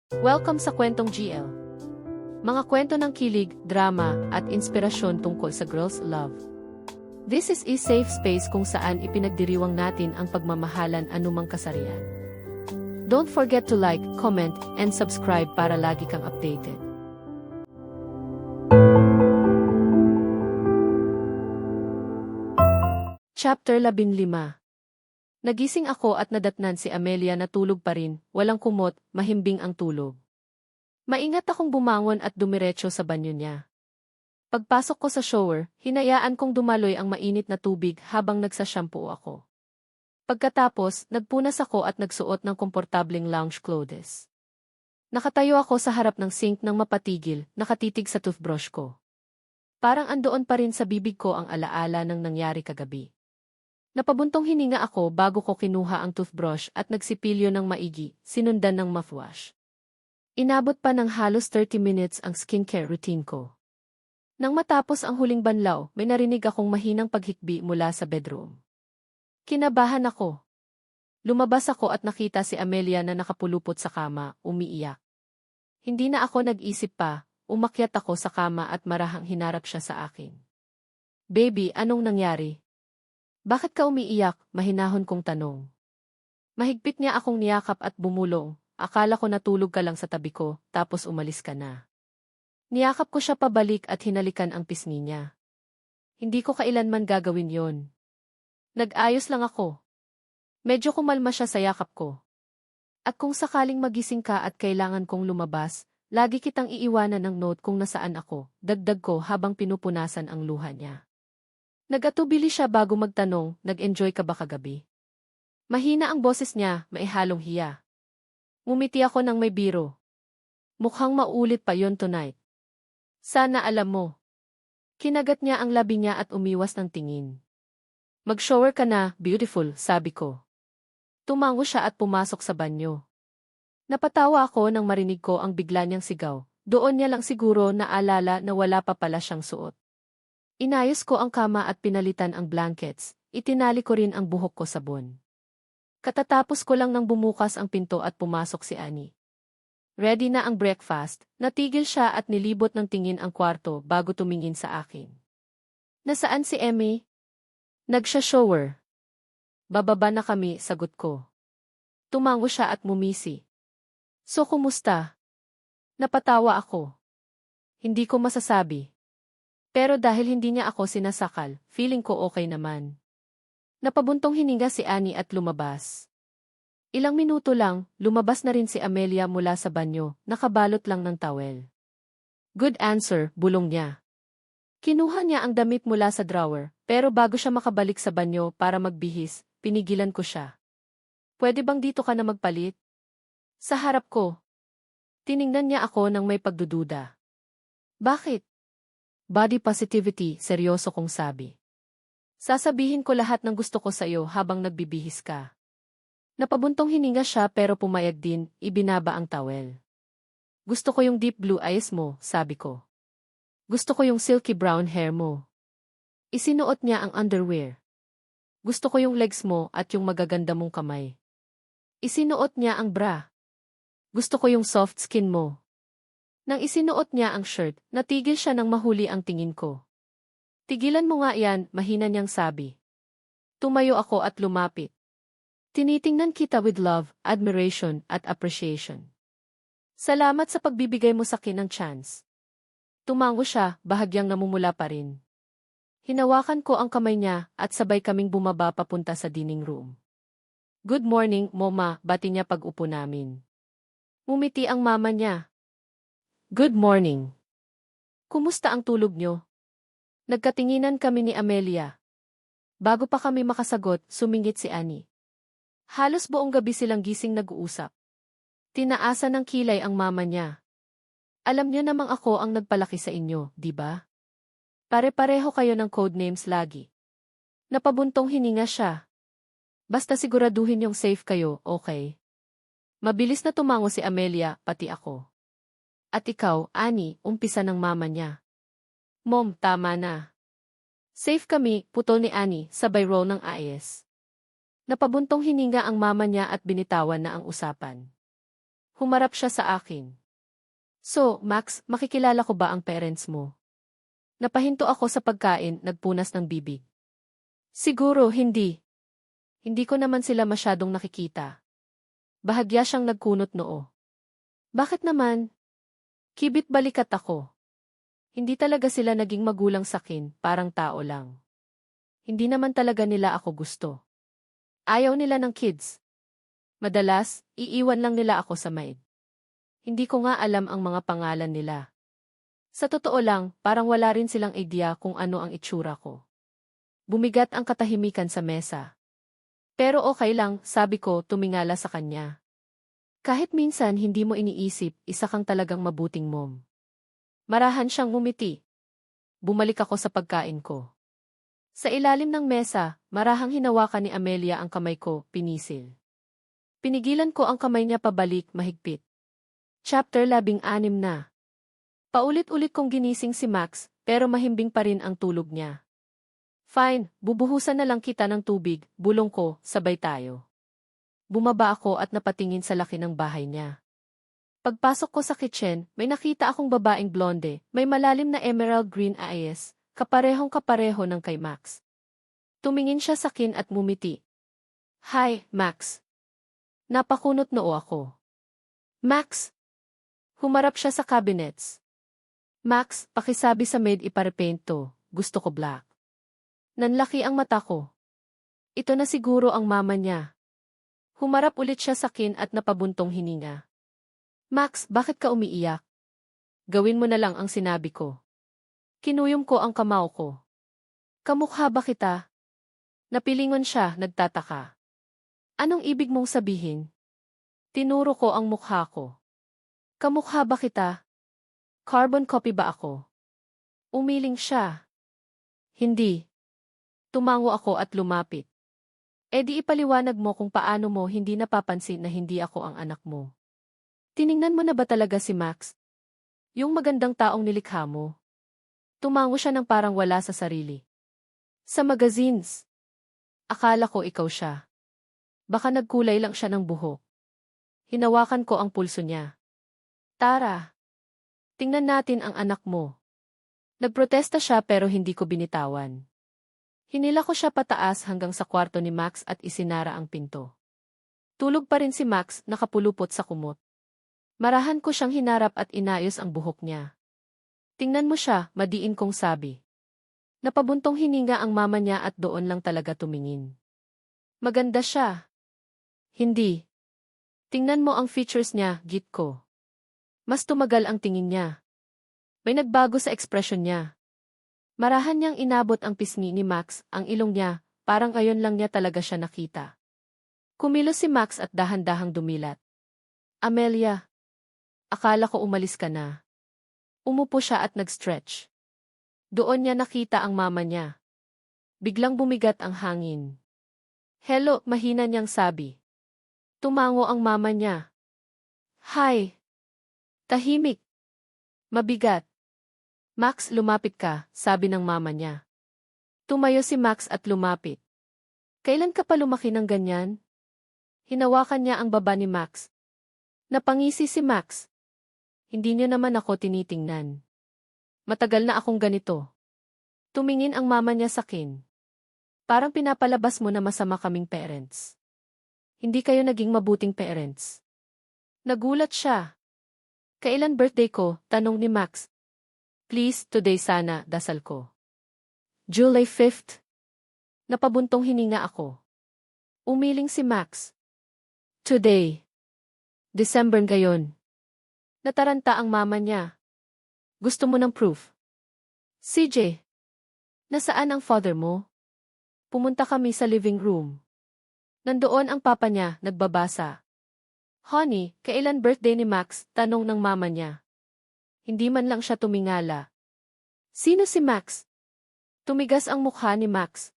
Welcome sa Kwentong GL. Mga kwento ng kilig, drama, at inspirasyon tungkol sa girls' love. This is a safe space kung saan ipinagdiriwang natin ang pagmamahalan anumang kasarian. Don't forget to like, comment, and subscribe para lagi kang updated. Chapter 15. Nagising ako at nadatnan si Amelia na tulog pa rin, walang kumot, mahimbing ang tulog. Maingat akong bumangon at dumiretso sa banyo niya. Pagpasok ko sa shower, hinayaan kong dumaloy ang mainit na tubig habang nagsashampoo ako. Pagkatapos, nagpunas ako at nagsuot ng komportableng lounge clothes. Nakatayo ako sa harap ng sink nang mapatigil, nakatitig sa toothbrush ko. Parang andoon pa rin sa bibig ko ang alaala ng nangyari kagabi. Napabuntong hininga ako bago ko kinuha ang toothbrush at nagsipilyo ng maigi, sinundan ng mouthwash. Inabot pa ng halos 30 minutes ang skincare routine ko. Nang matapos ang huling banlaw, may narinig akong mahinang paghikbi mula sa bedroom. Kinabahan ako. Lumabas ako at nakita si Amelia na nakapulupot sa kama, umiiyak. Hindi na ako nag-isip pa, umakyat ako sa kama at marahang hinarap siya sa akin. "Baby, anong nangyari? Bakit ka umiiyak?" Mahinahon kong tanong. Mahigpit niya akong niyakap at bumulong. "Akala ko natulog ka lang sa tabi ko, tapos umalis ka na." Niyakap ko siya pabalik at hinalikan ang pisngi niya. "Hindi ko kailanman gagawin yon. Nag-ayos lang ako." Medyo kumalma siya sa yakap ko. "At kung sakaling magising ka at kailangan kong lumabas, lagi kitang iiwanan ng note kung nasaan ako," dagdag ko habang pinupunasan ang luha niya. Nag-atubili siya bago magtanong, "Nag-enjoy ka ba kagabi?" Mahina ang boses niya, may halong hiya. Ngumiti ako ng may biro. "Mukhang mauulit pa yon tonight. Sana alam mo." Kinagat niya ang labi niya at umiwas ng tingin. "Mag-shower ka na, beautiful," sabi ko. Tumango siya at pumasok sa banyo. Napatawa ako nang marinig ko ang bigla niyang sigaw. Doon niya lang siguro naalala na wala pa pala siyang suot. Inayos ko ang kama at pinalitan ang blankets, itinali ko rin ang buhok ko sabon. Katatapos ko lang nang bumukas ang pinto at pumasok si Annie. Ready na ang breakfast, natigil siya at nilibot ng tingin ang kwarto bago tumingin sa akin. "Nasaan si Emmy?" "Nagsha-shower." "Bababa na kami," sagot ko. Tumango siya at mumisi. "So kumusta?" Napatawa ako. Hindi ko masasabi. Pero dahil hindi niya ako sinasakal, feeling ko okay naman. Napabuntong hininga si Annie at lumabas. Ilang minuto lang, lumabas na rin si Amelia mula sa banyo, nakabalot lang ng towel. "Good answer," bulong niya. Kinuha niya ang damit mula sa drawer, pero bago siya makabalik sa banyo para magbihis, pinigilan ko siya. "Pwede bang dito ka na magpalit?" Sa harap ko. Tiningnan niya ako nang may pagdududa. "Bakit?" "Body positivity," seryoso kong sabi. "Sasabihin ko lahat ng gusto ko sa iyo habang nagbibihis ka." Napabuntong hininga siya pero pumayag din, ibinaba ang towel. "Gusto ko yung deep blue eyes mo," sabi ko. "Gusto ko yung silky brown hair mo." Isinuot niya ang underwear. "Gusto ko yung legs mo at yung magaganda mong kamay." Isinuot niya ang bra. "Gusto ko yung soft skin mo." Nang isinuot niya ang shirt, natigil siya nang mahuli ang tingin ko. "Tigilan mo nga yan," mahina niyang sabi. Tumayo ako at lumapit. "Tinitingnan kita with love, admiration, at appreciation. Salamat sa pagbibigay mo sa akin ng chance." Tumango siya, bahagyang namumula pa rin. Hinawakan ko ang kamay niya at sabay kaming bumaba papunta sa dining room. "Good morning, Mama," bati niya pag-upo namin. Ngumiti ang mama niya. "Good morning. Kumusta ang tulog niyo?" Nagkatinginan kami ni Amelia. Bago pa kami makasagot, sumingit si Annie. Halos buong gabi silang gising nag-uusap. Tinaasan ng kilay ang mama niya. "Alam niyo namang ako ang nagpalaki sa inyo, di ba? Pare-pareho kayo ng codenames lagi." Napabuntong hininga siya. "Basta siguraduhin yung safe kayo, okay?" Mabilis na tumango si Amelia, pati ako. "At ikaw, Annie," umpisa ng mama niya. "Mom, tama na." "Safe kami," putol ni Annie, sabay roll ng ayes. Napabuntong hininga ang mama niya at binitawan na ang usapan. Humarap siya sa akin. So, Max, makikilala ko ba ang parents mo? Napahinto ako sa pagkain, nagpunas ng bibig. Siguro, hindi. Hindi ko naman sila masyadong nakikita. Bahagya siyang nagkunot noo. Bakit naman? Kibit balikat ako. Hindi talaga sila naging magulang sakin, parang tao lang. Hindi naman talaga nila ako gusto. Ayaw nila ng kids. Madalas, iiwan lang nila ako sa maid. Hindi ko nga alam ang mga pangalan nila. Sa totoo lang, parang wala rin silang idea kung ano ang itsura ko. Bumigat ang katahimikan sa mesa. Pero okay lang, sabi ko, tumingala sa kanya. Kahit minsan hindi mo iniisip, isa kang talagang mabuting mom. Marahan siyang ngumiti. Bumalik ako sa pagkain ko. Sa ilalim ng mesa, marahang hinawakan ni Amelia ang kamay ko, pinisil. Pinigilan ko ang kamay niya pabalik, mahigpit. Chapter 16 na. Paulit-ulit kong ginising si Max, pero mahimbing pa rin ang tulog niya. Fine, bubuhusan na lang kita ng tubig, bulong ko, sabay tayo. Bumaba ako at napatingin sa laki ng bahay niya. Pagpasok ko sa kitchen, may nakita akong babaeng blonde, may malalim na emerald green eyes, kaparehong-kapareho ng kay Max. Tumingin siya sa akin at mumiti. Hi, Max. Napakunot noo ako. Max! Humarap siya sa cabinets. Max, pakisabi sa maid iparepaint to, gusto ko black. Nanlaki ang mata ko. Ito na siguro ang mama niya. Humarap ulit siya sa akin at napabuntong hininga. Max, bakit ka umiiyak? Gawin mo na lang ang sinabi ko. Kinuyom ko ang kamao ko. Kamukha ba kita? Napilingon siya, nagtataka. Anong ibig mong sabihin? Tinuro ko ang mukha ko. Kamukha ba kita? Carbon copy ba ako? Umiling siya. Hindi. Tumango ako at lumapit. E di ipaliwanag mo kung paano mo hindi napapansin na hindi ako ang anak mo. Tiningnan mo na ba talaga si Max? Yung magandang taong nilikha mo. Tumango siya ng parang wala sa sarili. Sa magazines. Akala ko ikaw siya. Baka nagkulay lang siya ng buhok. Hinawakan ko ang pulso niya. Tara. Tingnan natin ang anak mo. Nagprotesta siya pero hindi ko binitawan. Hinila ko siya pataas hanggang sa kwarto ni Max at isinara ang pinto. Tulog pa rin si Max, nakapulupot sa kumot. Marahan ko siyang hinarap at inayos ang buhok niya. Tingnan mo siya, madiin kong sabi. Napabuntong hininga ang mama niya at doon lang talaga tumingin. Maganda siya. Hindi. Tingnan mo ang features niya, git ko. Mas tumagal ang tingin niya. May nagbago sa ekspresyon niya. Marahan niyang inabot ang pisngi ni Max, ang ilong niya, parang ayon lang niya talaga siya nakita. Kumilos si Max at dahan-dahang dumilat. Amelia. Akala ko umalis ka na. Umupo siya at nag-stretch. Doon niya nakita ang mama niya. Biglang bumigat ang hangin. Hello, mahina niyang sabi. Tumango ang mama niya. Hi. Tahimik. Mabigat. Max, lumapit ka, sabi ng mama niya. Tumayo si Max at lumapit. Kailan ka pa lumaki ng ganyan? Hinawakan niya ang baba ni Max. Napangisi si Max. Hindi niyo naman ako tinitingnan. Matagal na akong ganito. Tumingin ang mama niya sa akin. Parang pinapalabas mo na masama kaming parents. Hindi kayo naging mabuting parents. Nagulat siya. Kailan birthday ko? Tanong ni Max. Please, today sana, dasal ko. July 5th. Napabuntong hininga ako. Umiling si Max. Today. December ngayon. Nataranta ang mama niya. Gusto mo ng proof? CJ. Nasaan ang father mo? Pumunta kami sa living room. Nandoon ang papa niya, nagbabasa. Honey, kailan birthday ni Max? Tanong ng mama niya. Hindi man lang siya tumingala. Sino si Max? Tumigas ang mukha ni Max.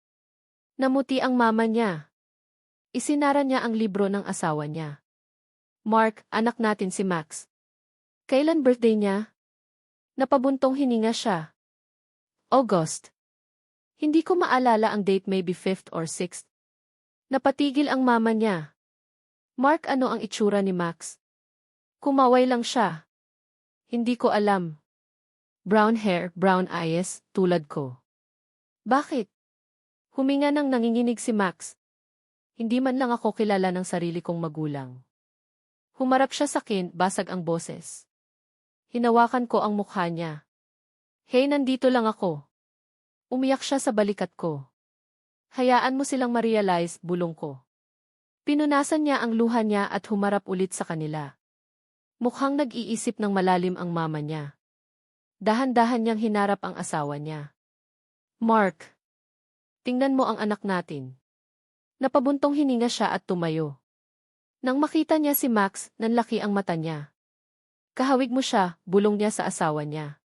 Namuti ang mama niya. Isinara niya ang libro ng asawa niya. Mark, anak natin si Max. Kailan birthday niya? Napabuntong hininga siya. August. Hindi ko maalala ang date, maybe 5th or 6th. Napatigil ang mama niya. Mark, ano ang itsura ni Max? Kumaway lang siya. Hindi ko alam. Brown hair, brown eyes, tulad ko. Bakit? Huminga ng nanginginig si Max. Hindi man lang ako kilala ng sarili kong magulang. Humarap siya sa akin, basag ang boses. Hinawakan ko ang mukha niya. Hey, nandito lang ako. Umiyak siya sa balikat ko. Hayaan mo silang ma-realize, bulong ko. Pinunasan niya ang luha niya at humarap ulit sa kanila. Mukhang nag-iisip ng malalim ang mama niya. Dahan-dahan niyang hinarap ang asawa niya. Mark, tingnan mo ang anak natin. Napabuntong hininga siya at tumayo. Nang makita niya si Max, nanlaki ang mata niya. Kahawig mo siya, bulong niya sa asawa niya.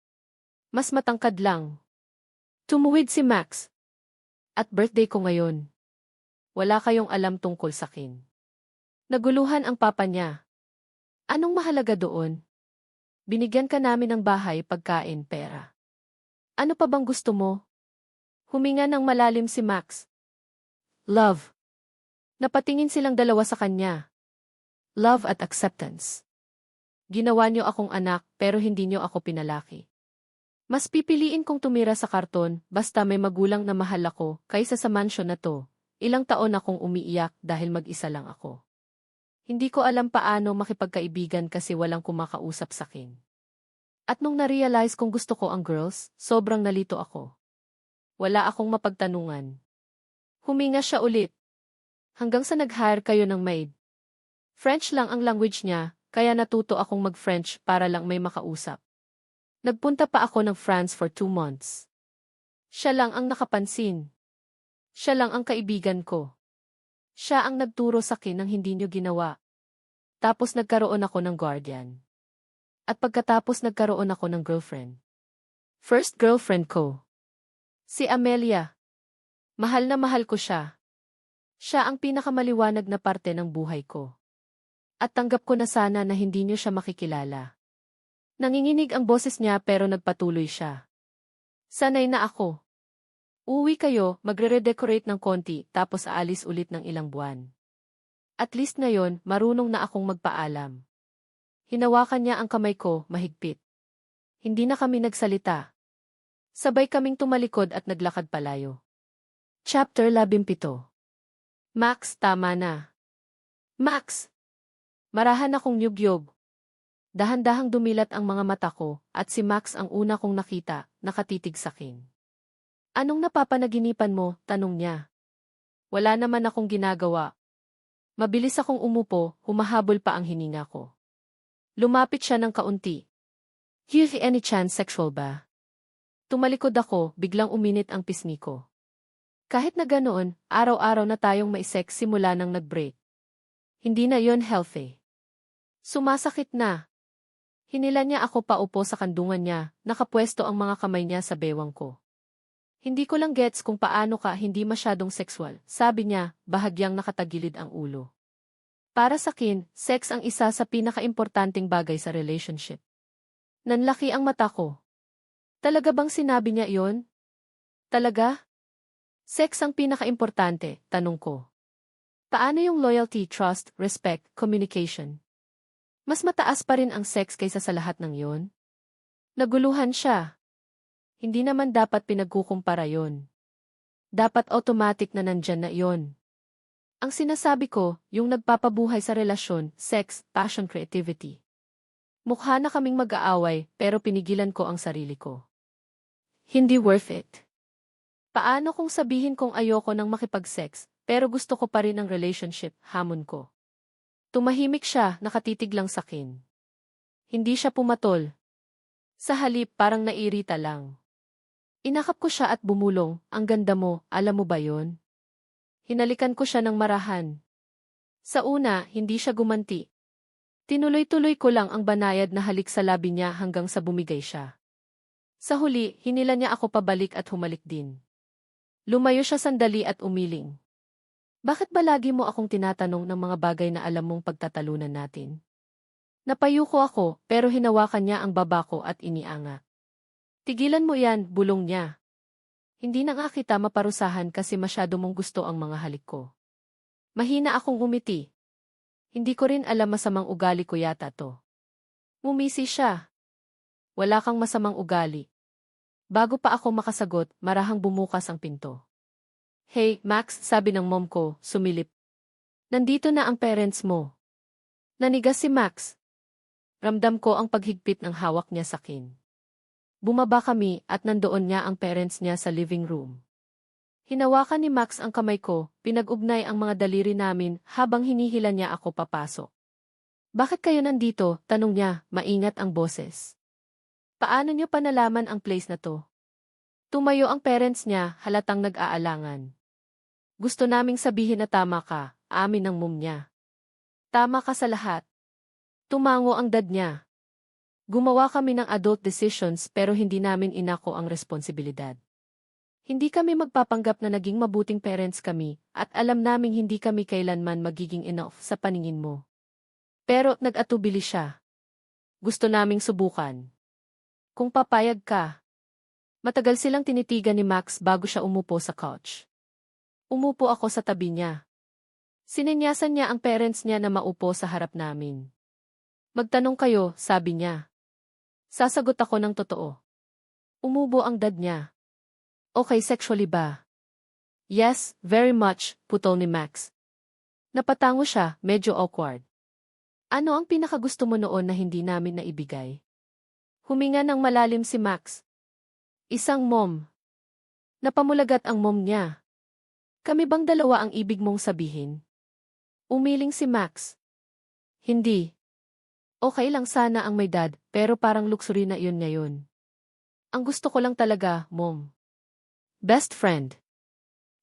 Mas matangkad lang. Tumuwid si Max. At birthday ko ngayon. Wala kayong alam tungkol sa akin. Naguluhan ang papa niya. Anong mahalaga doon? Binigyan ka namin ng bahay, pagkain, pera. Ano pa bang gusto mo? Huminga ng malalim si Max. Love. Napatingin silang dalawa sa kanya. Love at acceptance. Ginawa niyo akong anak pero hindi niyo ako pinalaki. Mas pipiliin kong tumira sa karton basta may magulang na mahal ako kaysa sa mansyon na to. Ilang taon akong umiiyak dahil mag-isa lang ako. Hindi ko alam paano makipagkaibigan kasi walang kumakausap sa akin. At nung na-realize kong gusto ko ang girls, sobrang nalito ako. Wala akong mapagtanungan. Huminga siya ulit. Hanggang sa nag-hire kayo ng maid. French lang ang language niya, kaya natuto akong mag-French para lang may makausap. Nagpunta pa ako ng France for 2 months. Siya lang ang nakapansin. Siya lang ang kaibigan ko. Siya ang nagturo sa akin ng hindi niyo ginawa. Tapos nagkaroon ako ng guardian. At pagkatapos nagkaroon ako ng girlfriend. First girlfriend ko. Si Amelia. Mahal na mahal ko siya. Siya ang pinakamaliwanag na parte ng buhay ko. At tanggap ko na sana na hindi niyo siya makikilala. Nanginginig ang boses niya pero nagpatuloy siya. Sanay na ako. Uwi kayo, magre-redecorate ng konti tapos aalis ulit ng ilang buwan. At least ngayon, marunong na akong magpaalam. Hinawakan niya ang kamay ko, mahigpit. Hindi na kami nagsalita. Sabay kaming tumalikod at naglakad palayo. Chapter 17. Max, tama na. Max! Marahan akong nyugyog. Dahan-dahang dumilat ang mga mata ko at si Max ang una kong nakita, nakatitig sa akin. Anong napapanaginipan mo? Tanong niya. Wala naman akong ginagawa. Mabilis akong umupo, humahabol pa ang hininga ko. Lumapit siya ng kaunti. Have any chance sexual ba? Tumalikod ako, biglang uminit ang pisngi ko. Kahit na ganoon, araw-araw na tayong maisex simula nang nag-break. Hindi na yon healthy. Sumasakit na. Hinila niya ako paupo sa kandungan niya, nakapwesto ang mga kamay niya sa bewang ko. Hindi ko lang gets kung paano ka hindi masyadong sexual, sabi niya, bahagyang nakatagilid ang ulo. Para sa akin, sex ang isa sa pinakaimportanteng bagay sa relationship. Nanlaki ang mata ko. Talaga bang sinabi niya iyon? Talaga? Sex ang pinakaimportante, tanong ko. Paano yung loyalty, trust, respect, communication? Mas mataas pa rin ang sex kaysa sa lahat ng yon? Naguluhan siya. Hindi naman dapat pinagkukumpara yon. Dapat automatic na nandyan na yon. Ang sinasabi ko, yung nagpapabuhay sa relasyon, sex, passion, creativity. Mukha na kaming mag-aaway, pero pinigilan ko ang sarili ko. Hindi worth it. Paano kung sabihin kong ayoko ng makipag-sex, pero gusto ko pa rin ang relationship, hamon ko. Tumahimik siya, nakatitig lang sa akin. Hindi siya pumatol. Sa halip, parang nairita lang. Inakap ko siya at bumulong, ang ganda mo, alam mo ba yon? Hinalikan ko siya ng marahan. Sa una, hindi siya gumanti. Tinuloy-tuloy ko lang ang banayad na halik sa labi niya hanggang sa bumigay siya. Sa huli, hinila niya ako pabalik at humalik din. Lumayo siya sandali at umiling. Bakit ba lagi mo akong tinatanong ng mga bagay na alam mong pagtatalunan natin? Napayuko ako, pero hinawakan niya ang baba ko at inianga. Tigilan mo yan, bulong niya. Hindi na nga kita maparusahan kasi masyado mong gusto ang mga halik ko. Mahina akong umiti. Hindi ko rin alam masamang ugali ko yata to. Ngumisi siya. Wala kang masamang ugali. Bago pa ako makasagot, marahang bumukas ang pinto. Hey, Max, sabi ng mom ko, sumilip. Nandito na ang parents mo. Nanigas si Max. Ramdam ko ang paghigpit ng hawak niya sa akin. Bumaba kami at nandoon niya ang parents niya sa living room. Hinawakan ni Max ang kamay ko, pinag-ugnay ang mga daliri namin habang hinihila niya ako papasok. Bakit kayo nandito? Tanong niya, maingat ang boses. Paano niyo pa nalaman ang place na to? Tumayo ang parents niya, halatang nag-aalangan. Gusto naming sabihin na tama ka, amin ng mom niya. Tama ka sa lahat. Tumango ang dad niya. Gumawa kami ng adult decisions pero hindi namin inako ang responsibilidad. Hindi kami magpapanggap na naging mabuting parents kami at alam naming hindi kami kailanman magiging enough sa paningin mo. Pero nag-atubili siya. Gusto naming subukan. Kung papayag ka. Matagal silang tinitigan ni Max bago siya umupo sa couch. Umupo ako sa tabi niya. Sinenyasan niya ang parents niya na maupo sa harap namin. Magtanong kayo, sabi niya. Sasagot ako ng totoo. Umubo ang dad niya. Okay, sexually ba? Yes, very much, putol ni Max. Napatango siya, medyo awkward. Ano ang pinakagusto mo noon na hindi namin naibigay? Huminga ng malalim si Max. Isang mom. Napamulagat ang mom niya. Kami bang dalawa ang ibig mong sabihin? Umiling si Max. Hindi. Okay lang sana ang may dad, pero parang luxury na iyon ngayon. Ang gusto ko lang talaga, mom. Best friend.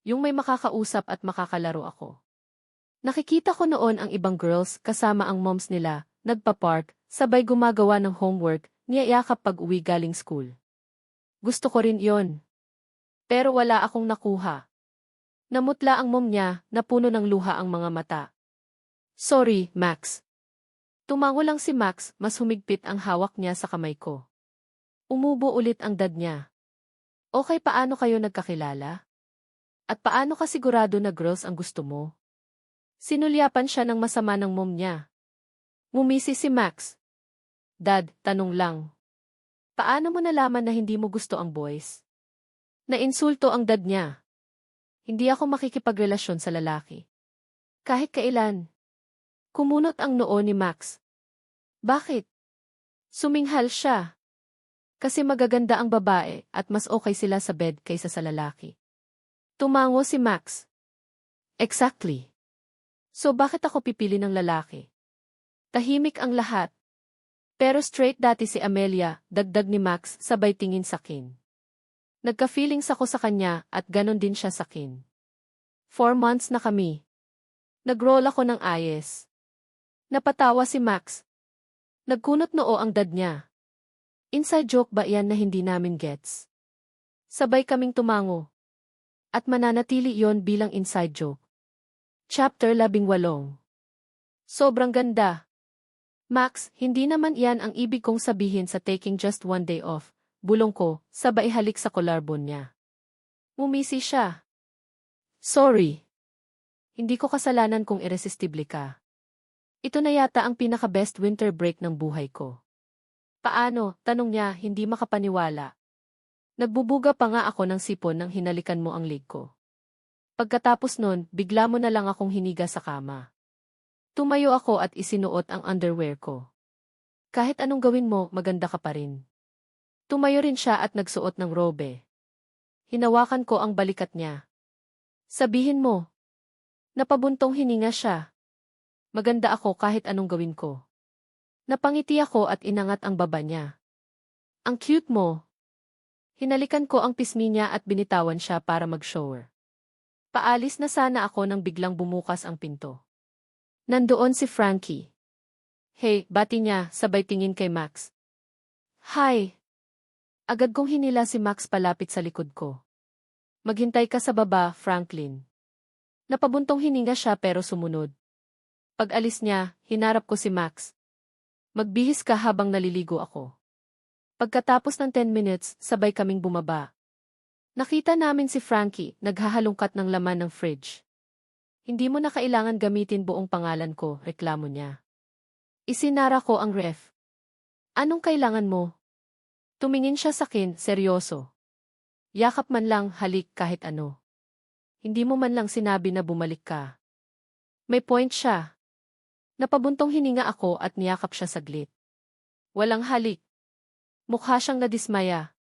Yung may makakausap at makakalaro ako. Nakikita ko noon ang ibang girls kasama ang moms nila, nagpa-park, sabay gumagawa ng homework, niyayakap pag-uwi galing school. Gusto ko rin yon. Pero wala akong nakuha. Namutla ang mom niya, napuno ng luha ang mga mata. Sorry, Max. Tumango lang si Max, mas humigpit ang hawak niya sa kamay ko. Umubo ulit ang dad niya. Okay, paano kayo nagkakilala? At paano ka sigurado na girls ang gusto mo? Sinulyapan siya ng masama ng mom niya. Ngumisi si Max. Dad, tanong lang. Paano mo nalaman na hindi mo gusto ang boys? Nainsulto ang dad niya. Hindi ako makikipagrelasyon sa lalaki. Kahit kailan. Kumunot ang noo ni Max. Bakit? Suminghal siya. Kasi magaganda ang babae at mas okay sila sa bed kaysa sa lalaki. Tumango si Max. Exactly. So bakit ako pipili ng lalaki? Tahimik ang lahat. Pero straight dati si Amelia, dagdag ni Max sabay tingin sa akin. Nagka-feelings ako sa kanya at ganon din siya sa akin. 4 months na kami. Nag-roll ako ng ayes. Napatawa si Max. Nagkunot noo ang dad niya. Inside joke ba yan na hindi namin gets? Sabay kaming tumango. At mananatili yon bilang inside joke. Chapter 18. Sobrang ganda. Max, hindi naman yan ang ibig kong sabihin sa taking just one day off. Bulong ko, sabay halik sa collarbone niya. Ngumisi siya. Sorry. Hindi ko kasalanan kung irresistible ka. Ito na yata ang pinaka-best winter break ng buhay ko. Paano? Tanong niya, hindi makapaniwala. Nagbubuga pa nga ako ng sipon nang hinalikan mo ang leg ko. Pagkatapos nun, bigla mo na lang akong hiniga sa kama. Tumayo ako at isinuot ang underwear ko. Kahit anong gawin mo, maganda ka pa rin. Tumayo rin siya at nagsuot ng robe. Hinawakan ko ang balikat niya. Sabihin mo. Napabuntong hininga siya. Maganda ako kahit anong gawin ko. Napangiti ako at inangat ang baba niya. Ang cute mo. Hinalikan ko ang pismi niya at binitawan siya para mag-shower. Paalis na sana ako nang biglang bumukas ang pinto. Nandoon si Frankie. Hey, bati niya, sabay tingin kay Max. Hi. Agad kong hinila si Max palapit sa likod ko. Maghintay ka sa baba, Franklin. Napabuntong hininga siya pero sumunod. Pag-alis niya, hinarap ko si Max. Magbihis ka habang naliligo ako. Pagkatapos ng 10 minutes, sabay kaming bumaba. Nakita namin si Frankie, naghahalungkat ng laman ng fridge. Hindi mo na kailangan gamitin buong pangalan ko, reklamo niya. Isinara ko ang ref. Anong kailangan mo? Tumingin siya sakin, seryoso. Yakap man lang, halik kahit ano. Hindi mo man lang sinabi na bumalik ka. May point siya. Napabuntong hininga ako at niyakap siya saglit. Walang halik. Mukha siyang nadismaya.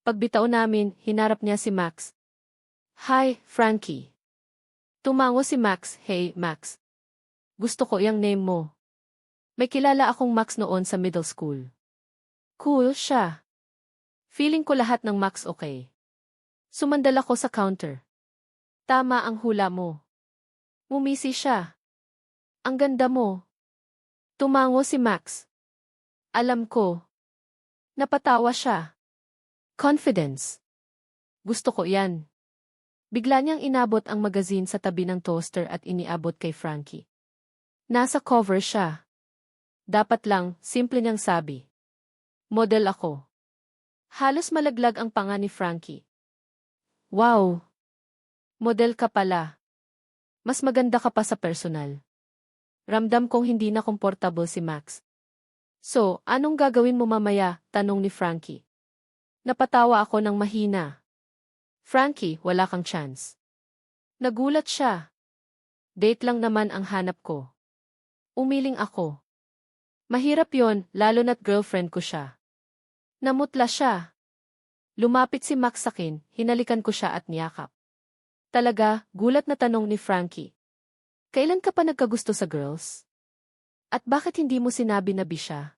Pagbitaw namin, hinarap niya si Max. Hi, Frankie. Tumango si Max, hey, Max. Gusto ko yung name mo. May kilala akong Max noon sa middle school. Cool siya. Feeling ko lahat ng Max okay. Sumandal ako sa counter. Tama ang hula mo. Ngumisi siya. Ang ganda mo. Tumango si Max. Alam ko. Napatawa siya. Confidence. Gusto ko yan. Bigla niyang inabot ang magazine sa tabi ng toaster at iniabot kay Frankie. Nasa cover siya. Dapat lang, simple niyang sabi. Model ako. Halos malaglag ang panga ni Frankie. Wow! Model ka pala. Mas maganda ka pa sa personal. Ramdam kong hindi na komportable si Max. So, anong gagawin mo mamaya? Tanong ni Frankie. Napatawa ako ng mahina. Frankie, wala kang chance. Nagulat siya. Date lang naman ang hanap ko. Umiling ako. Mahirap yon, lalo na't girlfriend ko siya. Namutla siya. Lumapit si Max sakin, hinalikan ko siya at niyakap. Talaga, gulat na tanong ni Frankie. Kailan ka pa nagkagusto sa girls? At bakit hindi mo sinabi na bi siya?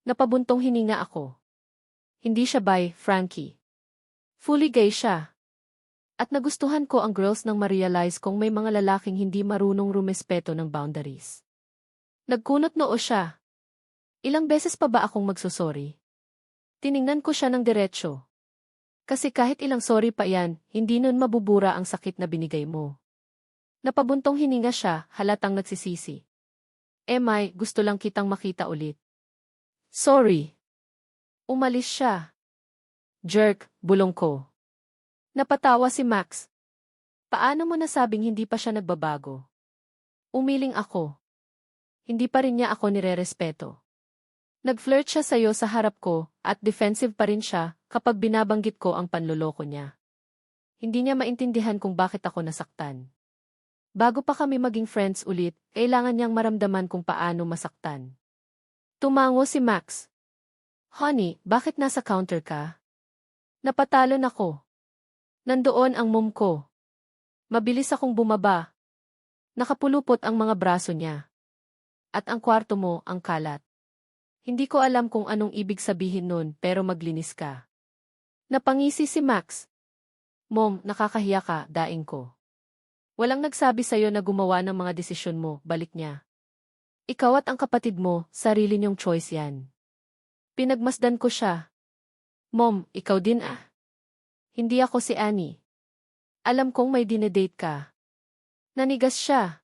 Napabuntong hininga ako. Hindi siya bi, Frankie. Fully gay siya. At nagustuhan ko ang girls nang ma-realize kong may mga lalaking hindi marunong rumespeto ng boundaries. Nagkunot noo siya. Ilang beses pa ba akong magsusorry? Tiningnan ko siya ng diretsyo. Kasi kahit ilang sorry pa yan, hindi nun mabubura ang sakit na binigay mo. Napabuntong hininga siya, halatang nagsisisi. Emay, gusto lang kitang makita ulit. Sorry. Umalis siya. Jerk, bulong ko. Napatawa si Max. Paano mo nasabing hindi pa siya nagbabago? Umiling ako. Hindi pa rin niya ako nirerespeto. Nag-flirt siya sa'yo sa harap ko, at defensive pa rin siya kapag binabanggit ko ang panloloko niya. Hindi niya maintindihan kung bakit ako nasaktan. Bago pa kami maging friends ulit, kailangan niyang maramdaman kung paano masaktan. Tumango si Max. Honey, bakit nasa counter ka? Napatalon ako. Nandoon ang mom ko. Mabilis akong bumaba. Nakapulupot ang mga braso niya. At ang kwarto mo, ang kalat. Hindi ko alam kung anong ibig sabihin nun pero maglinis ka. Napangisi si Max. Mom, nakakahiya ka, daing ko. Walang nagsabi sa'yo na gumawa ng mga desisyon mo, balik niya. Ikaw at ang kapatid mo, sarili niyong choice yan. Pinagmasdan ko siya. Mom, ikaw din ah. Hindi ako si Annie. Alam kong may dinedate ka. Nanigas siya.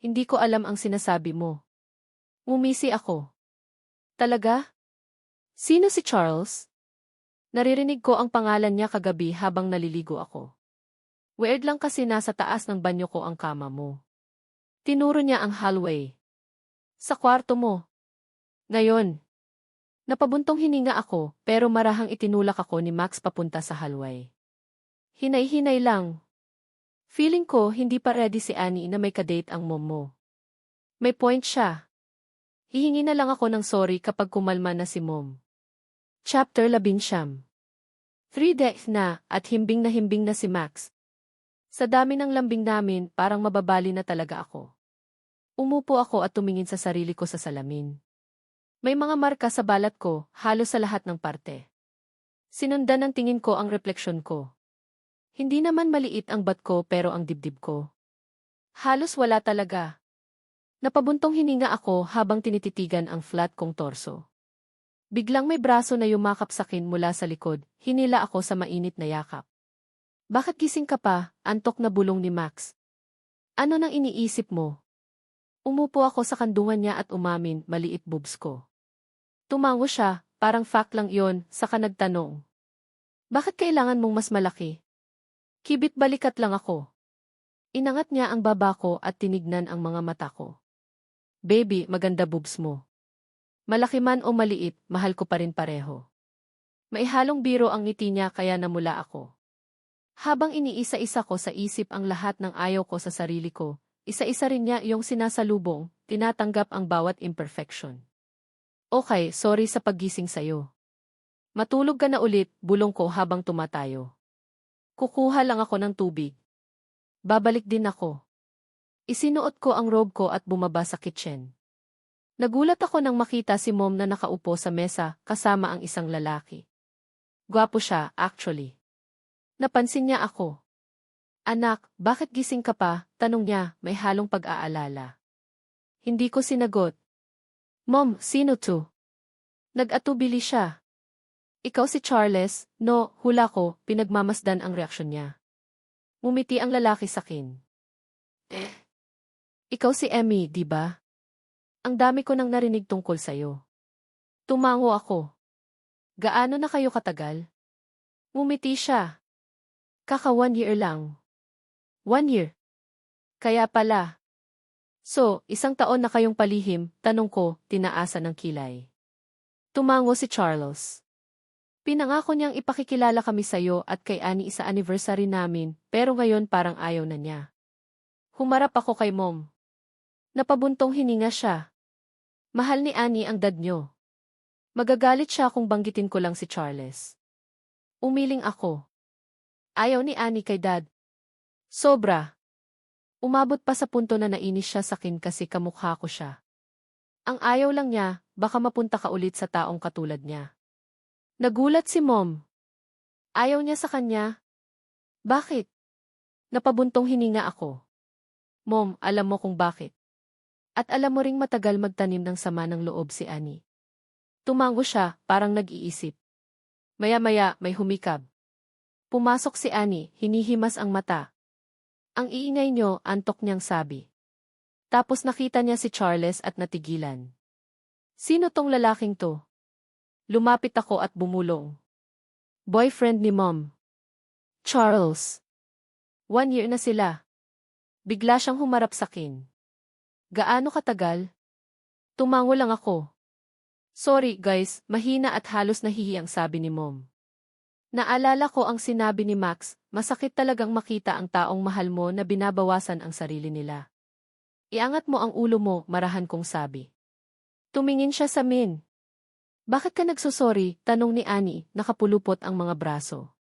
Hindi ko alam ang sinasabi mo. Ngumisi ako. Talaga? Sino si Charles? Naririnig ko ang pangalan niya kagabi habang naliligo ako. Weird lang kasi nasa taas ng banyo ko ang kama mo. Tinuro niya ang hallway. Sa kwarto mo. Ngayon. Napabuntong hininga ako pero marahang itinulak ako ni Max papunta sa hallway. Hinay-hinay lang. Feeling ko hindi pa ready si Annie na may kadate ang mom mo. May point siya. Hihingi na lang ako ng sorry kapag kumalma na si mom. Chapter 11. 3 days na at himbing na si Max. Sa dami ng lambing namin parang mababali na talaga ako. Umupo ako at tumingin sa sarili ko sa salamin. May mga marka sa balat ko, halos sa lahat ng parte. Sinundan ng tingin ko ang refleksyon ko. Hindi naman maliit ang bat ko pero ang dibdib ko. Halos wala talaga. Napabuntong hininga ako habang tinititigan ang flat kong torso. Biglang may braso na yumakap sakin mula sa likod, hinila ako sa mainit na yakap. Bakit gising ka pa? Antok na bulong ni Max. Ano nang iniisip mo? Umupo ako sa kandungan niya at umamin, maliit boobs ko. Tumango siya, parang fact lang yon, saka nagtanong. Bakit kailangan mong mas malaki? Kibit balikat lang ako. Inangat niya ang baba ko at tinignan ang mga mata ko. Baby, maganda boobs mo. Malaki man o maliit, mahal ko pa rin pareho. Maihalong biro ang ngiti niya kaya namula ako. Habang iniisa-isa ko sa isip ang lahat ng ayaw ko sa sarili ko, isa-isa rin niya yung sinasalubong, tinatanggap ang bawat imperfection. Okay, sorry sa paggising sa'yo. Matulog ka na ulit, bulong ko habang tumatayo. Kukuha lang ako ng tubig. Babalik din ako. Isinuot ko ang robe ko at bumaba sa kitchen. Nagulat ako nang makita si Mom na nakaupo sa mesa kasama ang isang lalaki. Gwapo siya, actually. Napansin niya ako. Anak, bakit gising ka pa? Tanong niya, may halong pag-aalala. Hindi ko sinagot. Mom, sino to? Nag-atubili siya. Ikaw si Charles? No, hula ko, pinagmamasdan ang reaksyon niya. Ngumiti ang lalaki sakin. Ikaw si Emmy, di ba? Ang dami ko nang narinig tungkol sa'yo. Tumango ako. Gaano na kayo katagal? Ngumiti siya. Kaka 1 year lang. 1 year? Kaya pala. So, 1 taon na kayong palihim, tanong ko, tinaasa ng kilay. Tumango si Charles. Pinangako niyang ipakikilala kami sa'yo at kay Annie sa anniversary namin, pero ngayon parang ayaw na niya. Humarap ako kay Mom. Napabuntong hininga siya. Mahal ni Annie ang dad niyo. Magagalit siya kung banggitin ko lang si Charles. Umiling ako. Ayaw ni Annie kay dad. Sobra. Umabot pa sa punto na nainis siya sakin kasi kamukha ko siya. Ang ayaw lang niya, baka mapunta ka ulit sa taong katulad niya. Nagulat si Mom. Ayaw niya sa kanya? Bakit? Napabuntong hininga ako. Mom, alam mo kung bakit. At alam mo ring matagal magtanim ng sama ng loob si Annie. Tumango siya, parang nag-iisip. Maya-maya, may humikab. Pumasok si Annie, hinihimas ang mata. Ang iingay niyo, antok niyang sabi. Tapos nakita niya si Charles at natigilan. Sino tong lalaking to? Lumapit ako at bumulong. Boyfriend ni Mom. Charles. 1 year na sila. Bigla siyang humarap sakin. Gaano katagal? Tumango lang ako. Sorry guys, mahina at halos nahihiyang sabi ni Mom. Naalala ko ang sinabi ni Max, masakit talagang makita ang taong mahal mo na binabawasan ang sarili nila. Iangat mo ang ulo mo, marahan kong sabi. Tumingin siya sa Min. Bakit ka nagsusorry? Tanong ni Annie, nakapulupot ang mga braso.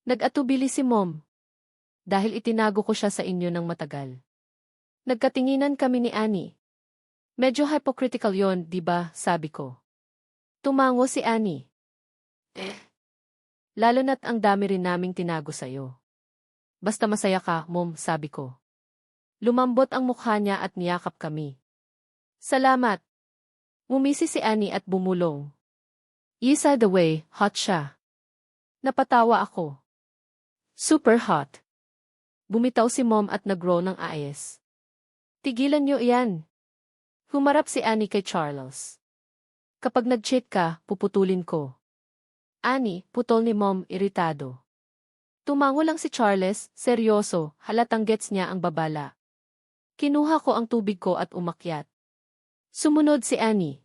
Nag-atubili si Mom. Dahil itinago ko siya sa inyo ng matagal. Nagkatinginan kami ni Annie. Medyo hypocritical yon, di ba? Sabi ko. Tumango si Annie. Lalo na't ang dami rin naming tinago sa'yo. Basta masaya ka, Mom, sabi ko. Lumambot ang mukha niya at niyakap kami. Salamat. Ngumisi si Annie at bumulong. Isa the way, hot siya. Napatawa ako. Super hot. Bumitaw si Mom at nag-grow ng ayes. Tigilan niyo iyan. Humarap si Annie kay Charles. Kapag nag-cheat ka, puputulin ko. Annie, putol ni Mom, iritado. Tumango lang si Charles, seryoso, halatang gets niya ang babala. Kinuha ko ang tubig ko at umakyat. Sumunod si Annie.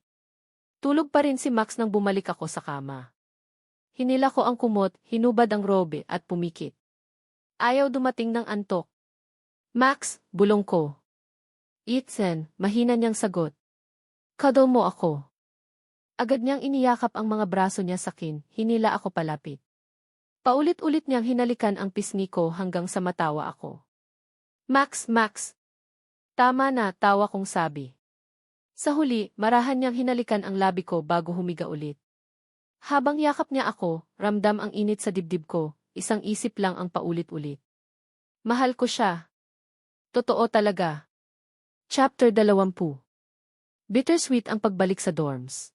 Tulog pa rin si Max nang bumalik ako sa kama. Hinila ko ang kumot, hinubad ang robe at pumikit. Ayaw dumating ng antok. Max, bulong ko. Ethan, mahina niyang sagot. Cuddle mo ako. Agad niyang iniyakap ang mga braso niya sakin, hinila ako palapit. Paulit-ulit niyang hinalikan ang pisngi ko hanggang sa matawa ako. Max, Max. Tama na, tawa kong sabi. Sa huli, marahan niyang hinalikan ang labi ko bago humiga ulit. Habang yakap niya ako, ramdam ang init sa dibdib ko, isang isip lang ang paulit-ulit. Mahal ko siya. Totoo talaga. Chapter 20. Bittersweet ang pagbalik sa dorms.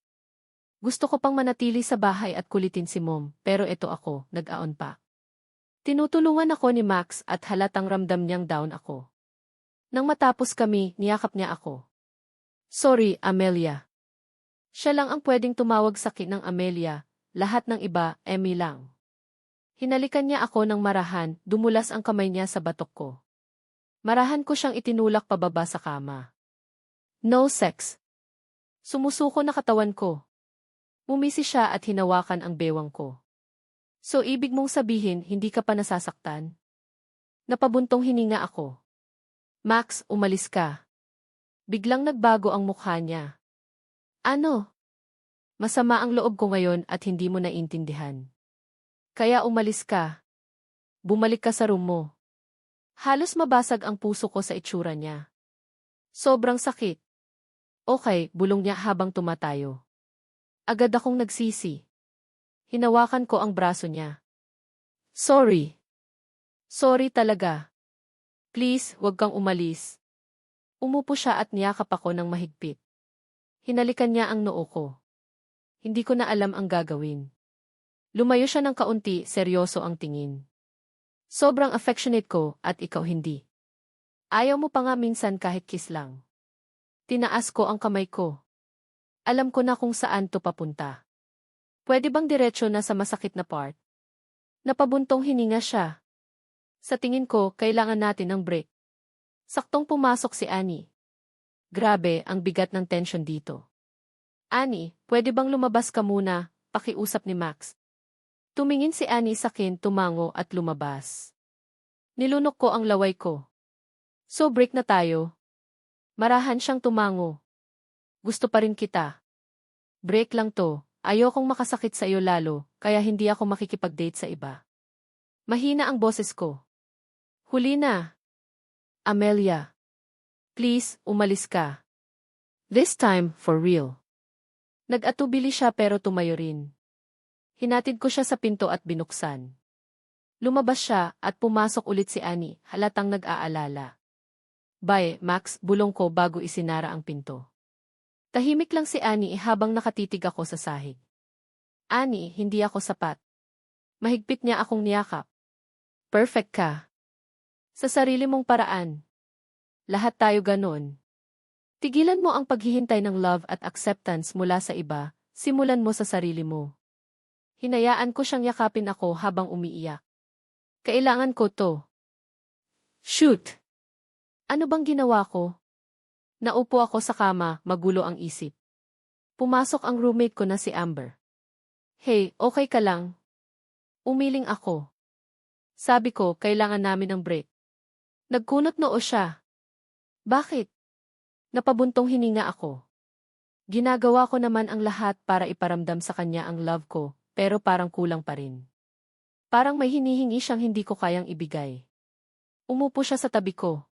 Gusto ko pang manatili sa bahay at kulitin si Mom, pero eto ako, nag-aon pa. Tinutulungan ako ni Max at halatang ramdam niyang down ako. Nang matapos kami, niyakap niya ako. Sorry, Amelia. Siya lang ang pwedeng tumawag sa akin ng Amelia, lahat ng iba, Emmy lang. Hinalikan niya ako ng marahan, dumulas ang kamay niya sa batok ko. Marahan ko siyang itinulak pababa sa kama. No sex. Sumusuko na katawan ko. Mumisi siya at hinawakan ang bewang ko. So ibig mong sabihin hindi ka pa nasasaktan? Napabuntong hininga ako. Max, umalis ka. Biglang nagbago ang mukha niya. Ano? Masama ang loob ko ngayon at hindi mo naintindihan. Kaya umalis ka. Bumalik ka sa room mo. Halos mabasag ang puso ko sa itsura niya. Sobrang sakit. Okay, bulong niya habang tumatayo. Agad akong nagsisi. Hinawakan ko ang braso niya. Sorry. Sorry talaga. Please, huwag kang umalis. Umupo siya at niyakap ako ng mahigpit. Hinalikan niya ang noo ko. Hindi ko na alam ang gagawin. Lumayo siya ng kaunti, seryoso ang tingin. Sobrang affectionate ko at ikaw hindi. Ayaw mo pa nga minsan kahit kiss lang. Tinaas ko ang kamay ko. Alam ko na kung saan to papunta. Pwede bang diretso na sa masakit na part? Napabuntong hininga siya. Sa tingin ko, kailangan natin ng break. Saktong pumasok si Annie. Grabe, ang bigat ng tension dito. Annie, pwede bang lumabas ka muna? Pakiusap ni Max. Tumingin si Annie sa akin, tumango at lumabas. Nilunok ko ang laway ko. So break na tayo. Marahan siyang tumango. Gusto pa rin kita. Break lang to, ayokong makasakit sa iyo lalo, kaya hindi ako makikipag-date sa iba. Mahina ang boses ko. Huli na. Amelia. Please, umalis ka. This time, for real. Nag-atubili siya pero tumayo rin. Hinatid ko siya sa pinto at binuksan. Lumabas siya at pumasok ulit si Annie, halatang nag-aalala. Bye, Max, bulong ko bago isinara ang pinto. Tahimik lang si Annie habang nakatitig ako sa sahig. Annie, hindi ako sapat. Mahigpit niya akong niyakap. Perfect ka. Sa sarili mong paraan. Lahat tayo ganon. Tigilan mo ang paghihintay ng love at acceptance mula sa iba, simulan mo sa sarili mo. Hinayaan ko siyang yakapin ako habang umiiyak. Kailangan ko to. Shoot! Ano bang ginawa ko? Naupo ako sa kama, magulo ang isip. Pumasok ang roommate ko na si Amber. Hey, okay ka lang? Umiling ako. Sabi ko, kailangan namin ng break. Nagkunot noo siya. Bakit? Napabuntong hininga ako. Ginagawa ko naman ang lahat para iparamdam sa kanya ang love ko, pero parang kulang pa rin. Parang may hinihingi siyang hindi ko kayang ibigay. Umupo siya sa tabi ko.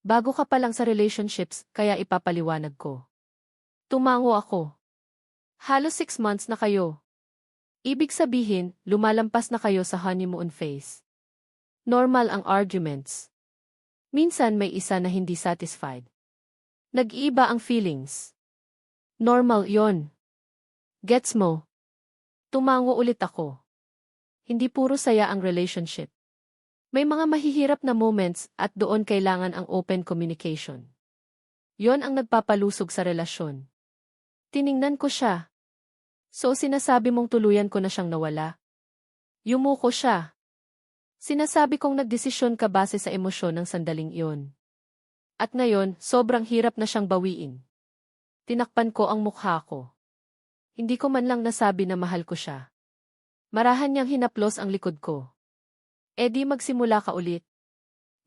Bago ka pa lang sa relationships, kaya ipapaliwanag ko. Tumango ako. Halos 6 months na kayo. Ibig sabihin, lumalampas na kayo sa honeymoon phase. Normal ang arguments. Minsan may isa na hindi satisfied. Nag-iiba ang feelings. Normal yon. Gets mo? Tumango ulit ako. Hindi puro saya ang relationship. May mga mahihirap na moments at doon kailangan ang open communication. Yon ang nagpapalusog sa relasyon. Tiningnan ko siya. So sinasabi mong tuluyan ko na siyang nawala? Yumuko siya. Sinasabi kong nagdesisyon ka base sa emosyon ng sandaling iyon. At ngayon, sobrang hirap na siyang bawiin. Tinakpan ko ang mukha ko. Hindi ko man lang nasabi na mahal ko siya. Marahan niyang hinaplos ang likod ko. E di magsimula ka ulit.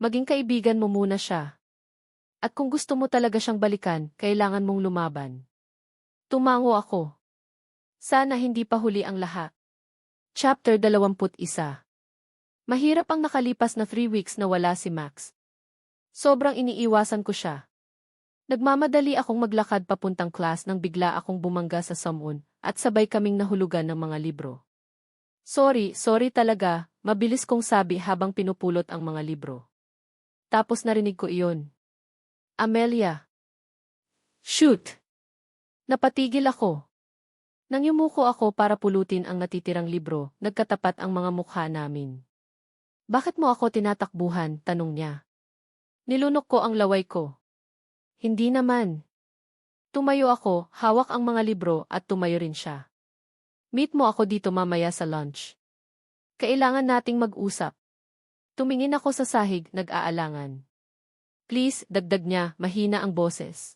Maging kaibigan mo muna siya. At kung gusto mo talaga siyang balikan, kailangan mong lumaban. Tumango ako. Sana hindi pa huli ang lahat. Chapter 21. Mahirap ang nakalipas na 3 weeks na wala si Max. Sobrang iniiwasan ko siya. Nagmamadali akong maglakad papuntang class nang bigla akong bumangga sa someone at sabay kaming nahulugan ng mga libro. Sorry talaga, mabilis kong sabi habang pinupulot ang mga libro. Tapos narinig ko iyon. Amelia. Shoot! Napatigil ako. Nang yumuko ako para pulutin ang natitirang libro, nagkatapat ang mga mukha namin. Bakit mo ako tinatakbuhan? Tanong niya. Nilunok ko ang laway ko. Hindi naman. Tumayo ako, hawak ang mga libro at tumayo rin siya. Meet mo ako dito mamaya sa lunch. Kailangan nating mag-usap. Tumingin ako sa sahig, nag-aalangan. Please, dagdag niya, mahina ang boses.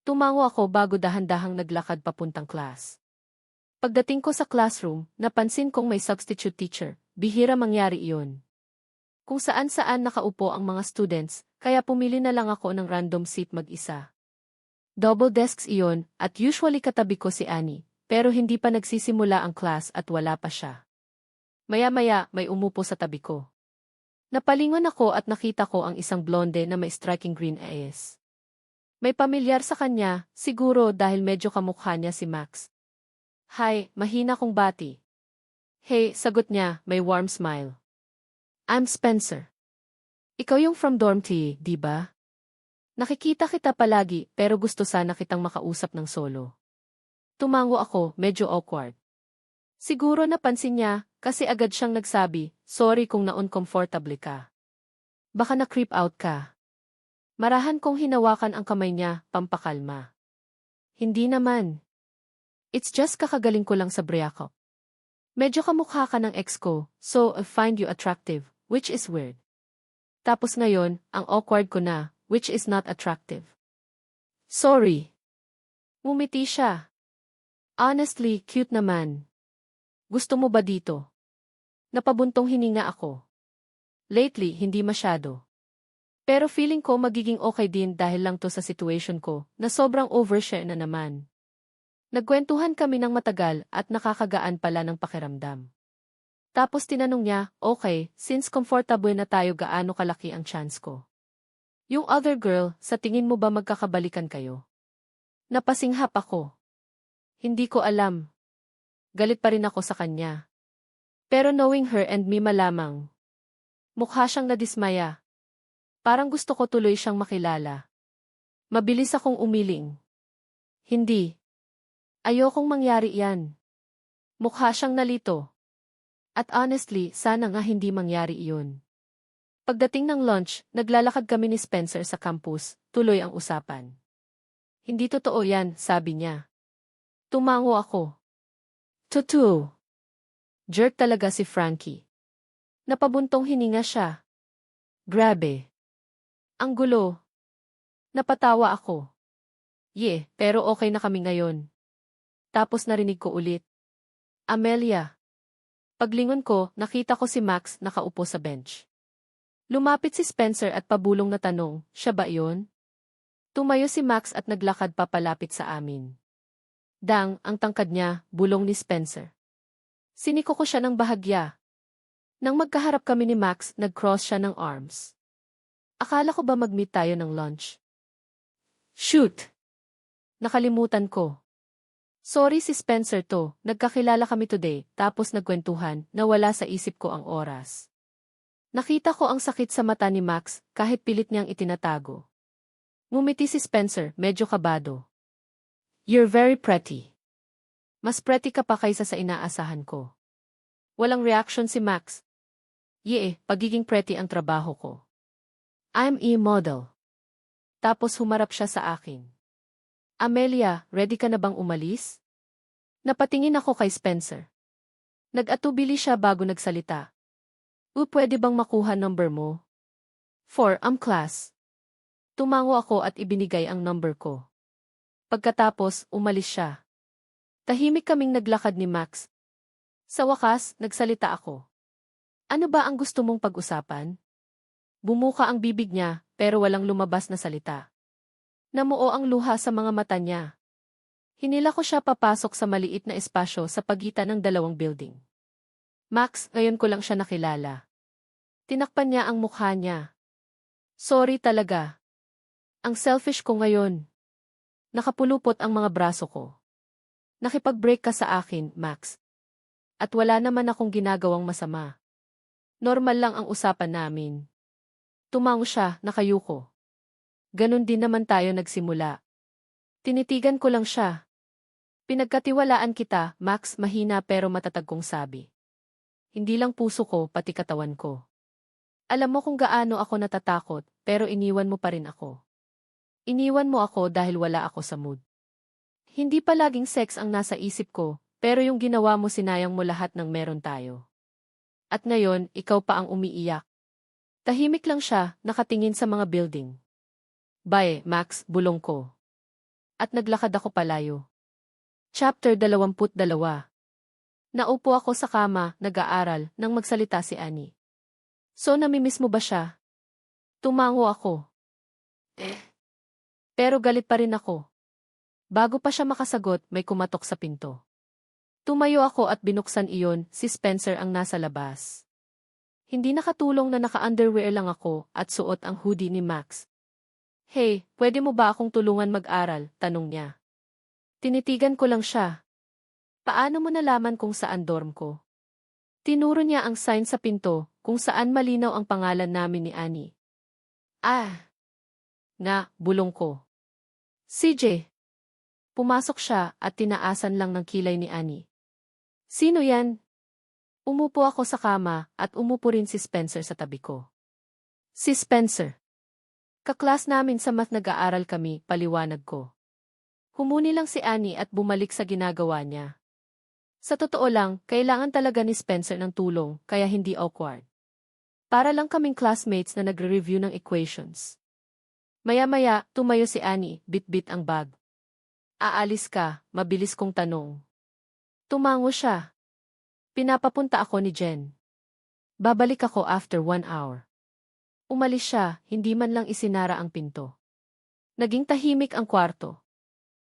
Tumango ako bago dahan-dahang naglakad papuntang class. Pagdating ko sa classroom, napansin kong may substitute teacher. Bihira mangyari iyon. Kung saan-saan nakaupo ang mga students, kaya pumili na lang ako ng random seat mag-isa. Double desks iyon, at usually katabi ko si Annie, pero hindi pa nagsisimula ang class at wala pa siya. Maya-maya, may umupo sa tabi ko. Napalingon ako at nakita ko ang isang blonde na may striking green eyes. May pamilyar sa kanya, siguro dahil medyo kamukha niya si Max. Hi, mahina kong bati. Hey, sagot niya, may warm smile. I'm Spencer. Ikaw yung from dorm T, di ba? Nakikita kita palagi pero gusto sana kitang makausap ng solo. Tumango ako, medyo awkward. Siguro napansin niya, kasi agad siyang nagsabi, sorry kung na-uncomfortable ka. Baka na-creep out ka. Marahan kong hinawakan ang kamay niya, pampakalma. Hindi naman. It's just kakagaling ko lang sa Briaco. Medyo kamukha ka ng ex ko, so I find you attractive, which is weird. Tapos ngayon, ang awkward ko na, which is not attractive. Sorry. Ngumiti siya. Honestly, cute naman. Gusto mo ba dito? Napabuntong hininga ako. Lately, hindi masyado. Pero feeling ko magiging okay din dahil lang to sa situation ko, na sobrang overshare na naman. Nagkwentuhan kami ng matagal at nakakagaan pala ng pakiramdam. Tapos tinanong niya, okay, since comfortable na tayo gaano kalaki ang chance ko. Yung other girl, sa tingin mo ba magkakabalikan kayo? Napasinghap ako. Hindi ko alam. Galit pa rin ako sa kanya. Pero knowing her and me malamang. Mukha siyang nadismaya. Parang gusto ko tuloy siyang makilala. Mabilis akong umiling. Hindi. Ayokong mangyari yan. Mukha siyang nalito. At honestly, sana nga hindi mangyari iyon. Pagdating ng lunch, naglalakad kami ni Spencer sa campus, tuloy ang usapan. Hindi totoo yan, sabi niya. Tumango ako. Totoo. Jerk talaga si Frankie. Napabuntong hininga siya. Grabe. Ang gulo. Napatawa ako. Pero okay na kami ngayon. Tapos narinig ko ulit. Amelia. Paglingon ko, nakita ko si Max nakaupo sa bench. Lumapit si Spencer at pabulong na tanong, siya ba iyon? Tumayo si Max at naglakad papalapit sa amin. Dang, ang tangkad niya, bulong ni Spencer. Siniko ko siya ng bahagya. Nang magkaharap kami ni Max, nag-cross siya ng arms. Akala ko ba mag-meet tayo ng lunch? Shoot! Nakalimutan ko. Sorry si Spencer to, nagkakilala kami today, tapos nagkwentuhan, nawala sa isip ko ang oras. Nakita ko ang sakit sa mata ni Max, kahit pilit niyang itinatago. Ngumiti si Spencer, medyo kabado. You're very pretty. Mas pretty ka pa kaysa sa inaasahan ko. Walang reaction si Max. Pagiging pretty ang trabaho ko. I'm a model. Tapos humarap siya sa akin. Amelia, ready ka na bang umalis? Napatingin ako kay Spencer. Nag-atubili siya bago nagsalita. Pwede bang makuha number mo? 4, class. Tumango ako at ibinigay ang number ko. Pagkatapos, umalis siya. Tahimik kaming naglakad ni Max. Sa wakas, nagsalita ako. Ano ba ang gusto mong pag-usapan? Bumuka ang bibig niya, pero walang lumabas na salita. Namuo ang luha sa mga mata niya. Hinila ko siya papasok sa maliit na espasyo sa pagitan ng dalawang building. Max, ngayon ko lang siya nakilala. Tinakpan niya ang mukha niya. Sorry talaga. Ang selfish ko ngayon. Nakapulupot ang mga braso ko. Nakipag-break ka sa akin, Max. At wala naman akong ginagawang masama. Normal lang ang usapan namin. Tumango siya, nakayuko. Ganon din naman tayo nagsimula. Tinitigan ko lang siya. Pinagkatiwalaan kita, Max, mahina pero matatag kong sabi. Hindi lang puso ko, pati katawan ko. Alam mo kung gaano ako natatakot, pero iniwan mo pa rin ako. Iniwan mo ako dahil wala ako sa mood. Hindi palaging sex ang nasa isip ko, pero yung ginawa mo sinayang mo lahat ng meron tayo. At ngayon, ikaw pa ang umiiyak. Tahimik lang siya, nakatingin sa mga building. Bye, Max, bulong ko. At naglakad ako palayo. Chapter 22. Naupo ako sa kama, nag-aaral, nang magsalita si Annie. So namimiss mo ba siya? Tumango ako. Pero galit pa rin ako. Bago pa siya makasagot, may kumatok sa pinto. Tumayo ako at binuksan iyon, si Spencer ang nasa labas. Hindi nakatulong na naka-underwear lang ako at suot ang hoodie ni Max. Hey, pwede mo ba akong tulungan mag-aral? Tanong niya. Tinitigan ko lang siya. Paano mo nalaman kung saan dorm ko? Tinuro niya ang sign sa pinto, kung saan malinaw ang pangalan namin ni Annie. Nga, bulong ko. CJ. Pumasok siya at tinaasan lang ng kilay ni Annie. Sino yan? Umupo ako sa kama at umupo rin si Spencer sa tabi ko. Si Spencer. Kaklas namin sa math nag-aaral kami, paliwanag ko. Humuni lang si Annie at bumalik sa ginagawa niya. Sa totoo lang, kailangan talaga ni Spencer ng tulong, kaya hindi awkward. Para lang kaming classmates na nagre-review ng equations. Maya-maya, tumayo si Annie, bit-bit ang bag. Aalis ka, mabilis kong tanong. Tumango siya. Pinapapunta ako ni Jen. Babalik ako after 1 hour. Umalis siya, hindi man lang isinara ang pinto. Naging tahimik ang kwarto.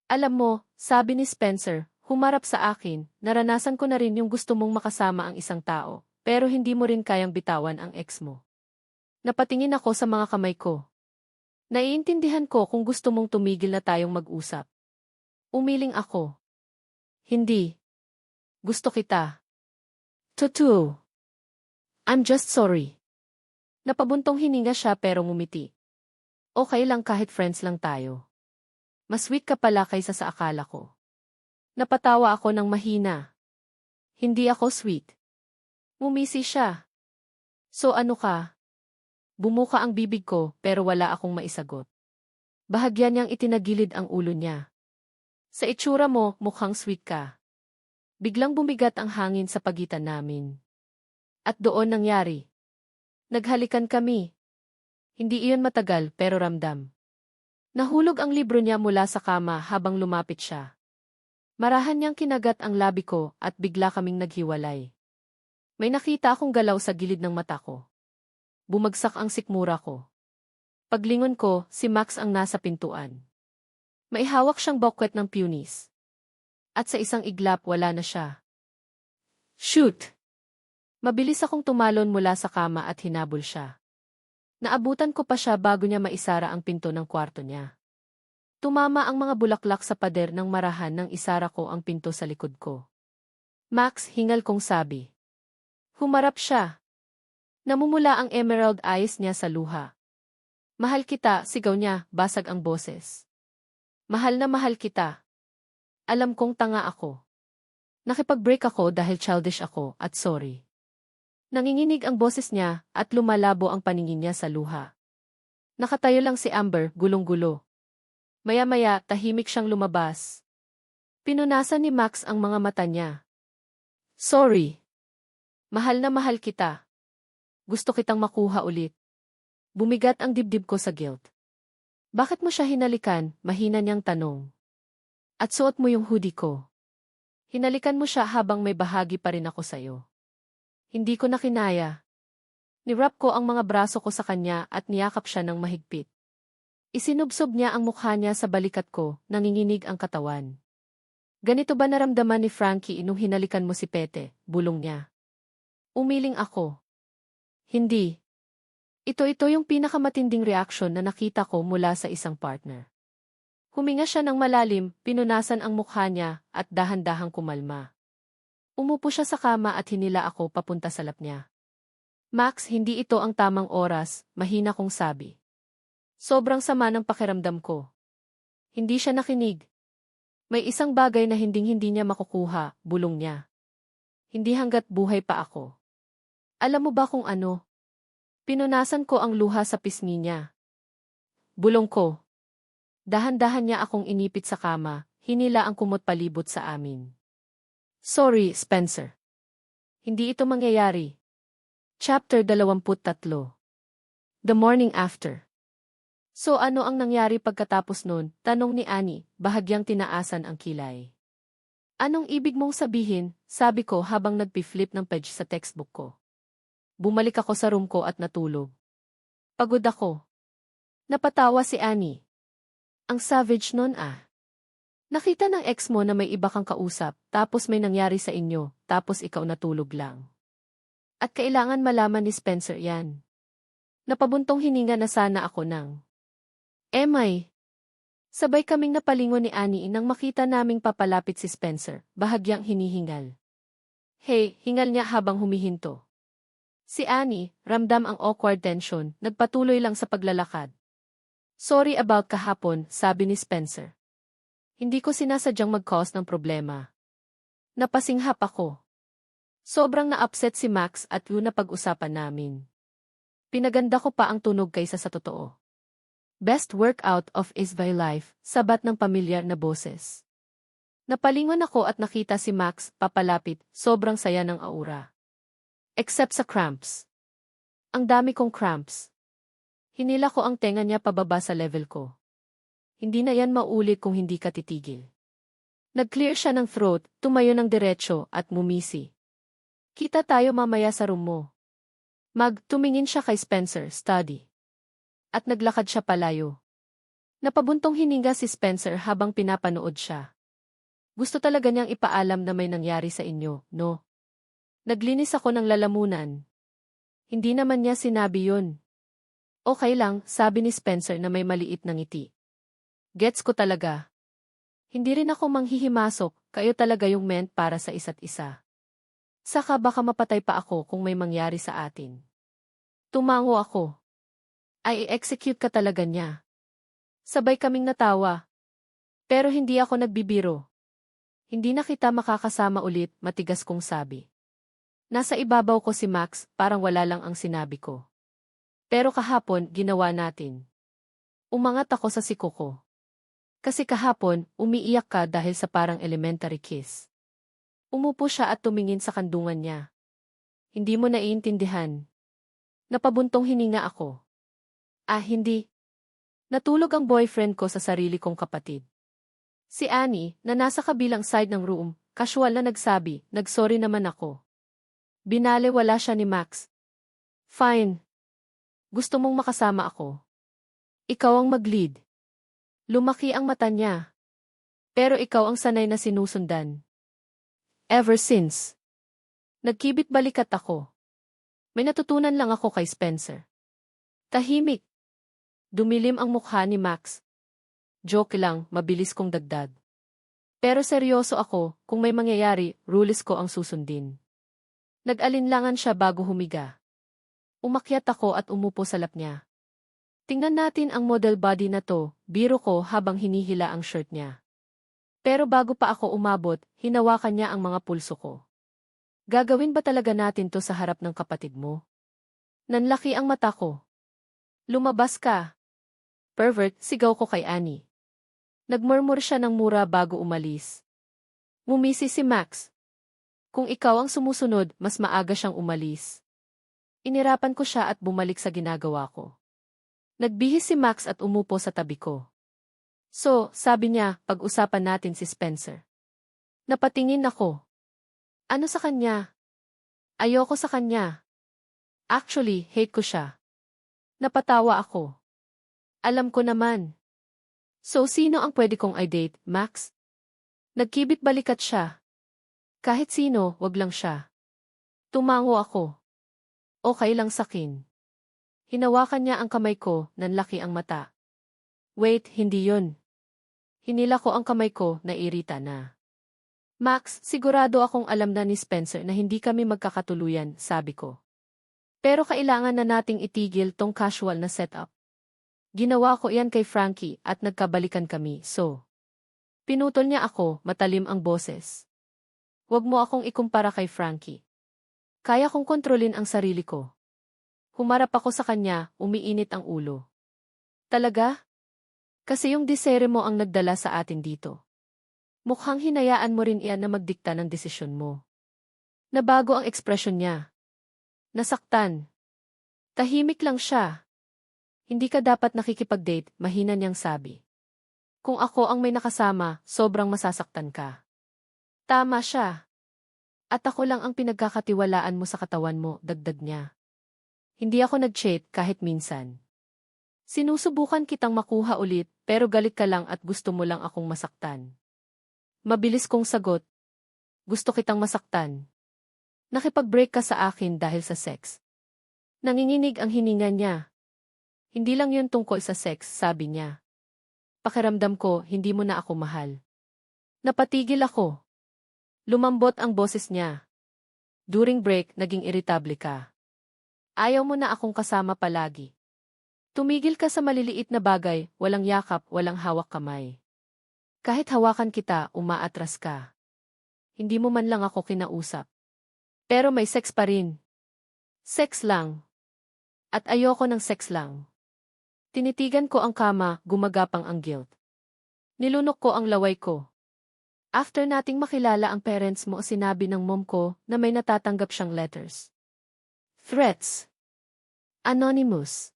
Alam mo, sabi ni Spencer, humarap sa akin, naranasan ko na rin yung gusto mong makasama ang isang tao, pero hindi mo rin kayang bitawan ang ex mo. Napatingin ako sa mga kamay ko. Naiintindihan ko kung gusto mong tumigil na tayong mag-usap. Umiling ako. Hindi. Gusto kita. Tutu. I'm just sorry. Napabuntong hininga siya pero ngumiti. Okay lang kahit friends lang tayo. Mas sweet ka pala kaysa sa akala ko. Napatawa ako ng mahina. Hindi ako sweet. Ngumisi siya. So ano ka? Bumuka ang bibig ko pero wala akong maisagot. Bahagyan niyang itinagilid ang ulo niya. Sa itsura mo, mukhang sweet ka. Biglang bumigat ang hangin sa pagitan namin. At doon nangyari. Naghalikan kami. Hindi iyon matagal pero ramdam. Nahulog ang libro niya mula sa kama habang lumapit siya. Marahan niyang kinagat ang labi ko at bigla kaming naghiwalay. May nakita akong galaw sa gilid ng mata ko. Bumagsak ang sikmura ko. Paglingon ko, si Max ang nasa pintuan. May hawak siyang bokwet ng punis. At sa isang iglap wala na siya. Shoot! Mabilis akong tumalon mula sa kama at hinabol siya. Naabutan ko pa siya bago niya maisara ang pinto ng kwarto niya. Tumama ang mga bulaklak sa pader ng marahan nang isara ko ang pinto sa likod ko. Max, hingal kong sabi. Humarap siya. Namumula ang emerald eyes niya sa luha. Mahal kita, sigaw niya, basag ang boses. Mahal na mahal kita. Alam kong tanga ako. Nakipag-break ako dahil childish ako at sorry. Nanginginig ang boses niya at lumalabo ang paningin niya sa luha. Nakatayo lang si Amber, gulong-gulo. Maya-maya, tahimik siyang lumabas. Pinunasan ni Max ang mga mata niya. Sorry. Mahal na mahal kita. Gusto kitang makuha ulit. Bumigat ang dibdib ko sa guilt. Bakit mo siya hinalikan? Mahina niyang tanong. At suot mo yung hoodie ko. Hinalikan mo siya habang may bahagi pa rin ako sa'yo. Hindi ko na kinaya. Nirap ko ang mga braso ko sa kanya at niyakap siya ng mahigpit. Isinubsob niya ang mukha niya sa balikat ko, nanginginig ang katawan. Ganito ba naramdaman ni Frankie nung hinalikan mo si Pete? Bulong niya. Umiling ako. Hindi. Ito yung pinakamatinding reaksyon na nakita ko mula sa isang partner. Huminga siya ng malalim, pinunasan ang mukha niya at dahan-dahang kumalma. Umupo siya sa kama at hinila ako papunta sa lap niya. Max, hindi ito ang tamang oras, mahina kong sabi. Sobrang sama ng pakiramdam ko. Hindi siya nakinig. May isang bagay na hinding-hindi niya makukuha, bulong niya. Hindi hanggat buhay pa ako. Alam mo ba kung ano? Pinunasan ko ang luha sa pisngi niya. Bulong ko. Dahan-dahan niya akong inipit sa kama, hinila ang kumot palibot sa amin. Sorry, Spencer. Hindi ito mangyayari. Chapter 23. The morning after. So ano ang nangyari pagkatapos nun? Tanong ni Annie, bahagyang tinaasan ang kilay. Anong ibig mong sabihin? Sabi ko habang nagpi-flip ng page sa textbook ko. Bumalik ako sa room ko at natulog. Pagod ako. Napatawa si Annie. Ang savage nun ah. Nakita ng ex mo na may iba kang kausap, tapos may nangyari sa inyo, tapos ikaw natulog lang. At kailangan malaman ni Spencer yan. Napabuntong hininga na sana ako nang. Emay. Sabay kaming napalingon ni Annie nang makita naming papalapit si Spencer, bahagyang hinihingal. Hey, hingal niya habang humihinto. Si Annie, ramdam ang awkward tension, nagpatuloy lang sa paglalakad. Sorry about kahapon, sabi ni Spencer. Hindi ko sinasadyang mag-cause ng problema. Napasinghap ako. Sobrang na-upset si Max at yun na pag-usapan namin. Pinaganda ko pa ang tunog kaysa sa totoo. Best workout of is my life, sabat ng pamilyar na boses. Napalingon ako at nakita si Max, papalapit, sobrang saya ng aura. Except sa cramps. Ang dami kong cramps. Hinila ko ang tenga niya pababa sa level ko. Hindi na yan maulit kung hindi ka titigil. Nag-clear siya ng throat, tumayo ng diretsyo at mumisi. Kita tayo mamaya sa room mo. Tumingin siya kay Spencer, study. At naglakad siya palayo. Napabuntong hininga si Spencer habang pinapanood siya. Gusto talaga niyang ipaalam na may nangyari sa inyo, no? Naglinis ako ng lalamunan. Hindi naman niya sinabi yun. Okay lang, sabi ni Spencer na may maliit na ngiti. Gets ko talaga. Hindi rin ako manghihimasok, kayo talaga yung meant para sa isa't isa. Saka baka mapatay pa ako kung may mangyari sa atin. Tumango ako. Ay i-execute ka talaga niya. Sabay kaming natawa. Pero hindi ako nagbibiro. Hindi na kita makakasama ulit, matigas kong sabi. Nasa ibabaw ko si Max, parang wala lang ang sinabi ko. Pero kahapon, ginawa natin. Umangat ako sa siko ko. Kasi kahapon, umiiyak ka dahil sa parang elementary kiss. Umupo siya at tumingin sa kandungan niya. Hindi mo naiintindihan. Napabuntong hininga ako. Hindi. Natulog ang boyfriend ko sa sarili kong kapatid. Si Annie, na nasa kabilang side ng room, casual na nagsabi, nagsorry naman ako. Binale wala siya ni Max. Fine. Gusto mong makasama ako. Ikaw ang mag-lead. Lumaki ang mata niya. Pero ikaw ang sanay na sinusundan. Ever since. Nagkibit balikat ako. May natutunan lang ako kay Spencer. Tahimik. Dumilim ang mukha ni Max. Joke lang, mabilis kong dagdag. Pero seryoso ako, kung may mangyayari, rules ko ang susundin. Nag-alinlangan siya bago humiga. Umakyat ako at umupo sa lap niya. Tingnan natin ang model body na to, biro ko habang hinihila ang shirt niya. Pero bago pa ako umabot, hinawakan niya ang mga pulso ko. Gagawin ba talaga natin to sa harap ng kapatid mo? Nanlaki ang mata ko. Lumabas ka. Pervert, sigaw ko kay Annie. Nagmurmur siya ng mura bago umalis. Ngumisi si Max. Kung ikaw ang sumusunod, mas maaga siyang umalis. Inirapan ko siya at bumalik sa ginagawa ko. Nagbihis si Max at umupo sa tabi ko. So, sabi niya, pag-usapan natin si Spencer. Napatingin ako. Ano sa kanya? Ayoko sa kanya. Actually, hate ko siya. Napatawa ako. Alam ko naman. So, sino ang pwede kong i-date, Max? Nagkibit balikat siya. Kahit sino, wag lang siya. Tumango ako. Okay lang sakin. Hinawakan niya ang kamay ko, nanlaki ang mata. Wait, hindi yun. Hinila ko ang kamay ko, nairita na. Max, sigurado akong alam na ni Spencer na hindi kami magkakatuluyan, sabi ko. Pero kailangan na nating itigil tong casual na setup. Ginawa ko iyan kay Frankie at nagkabalikan kami, so. Pinutol niya ako, matalim ang boses. Huwag mo akong ikumpara kay Frankie. Kaya kong kontrolin ang sarili ko. Humarap ako sa kanya, umiinit ang ulo. Talaga? Kasi yung disere mo ang nagdala sa atin dito. Mukhang hinayaan mo rin iyan na magdikta ng desisyon mo. Nabago ang ekspresyon niya. Nasaktan. Tahimik lang siya. Hindi ka dapat nakikipag-date, mahina niyang sabi. Kung ako ang may nakasama, sobrang masasaktan ka. Tama siya. At ako lang ang pinagkakatiwalaan mo sa katawan mo, dagdag niya. Hindi ako nag-cheat kahit minsan. Sinusubukan kitang makuha ulit, pero galit ka lang at gusto mo lang akong masaktan. Mabilis kong sagot. Gusto kitang masaktan. Nakipag-break ka sa akin dahil sa sex. Nanginginig ang hininga niya. Hindi lang yun tungkol sa sex, sabi niya. Pakiramdam ko, hindi mo na ako mahal. Napatigil ako. Lumambot ang boses niya. During break, naging irritable ka. Ayaw mo na akong kasama palagi. Tumigil ka sa maliliit na bagay, walang yakap, walang hawak kamay. Kahit hawakan kita, umaatras ka. Hindi mo man lang ako kinausap. Pero may sex pa rin. Sex lang. At ayoko ng sex lang. Tinitigan ko ang kama, gumagapang ang guilt. Nilunok ko ang laway ko. After nating makilala ang parents mo, sinabi ng mom ko na may natatanggap siyang letters. Threats. Anonymous.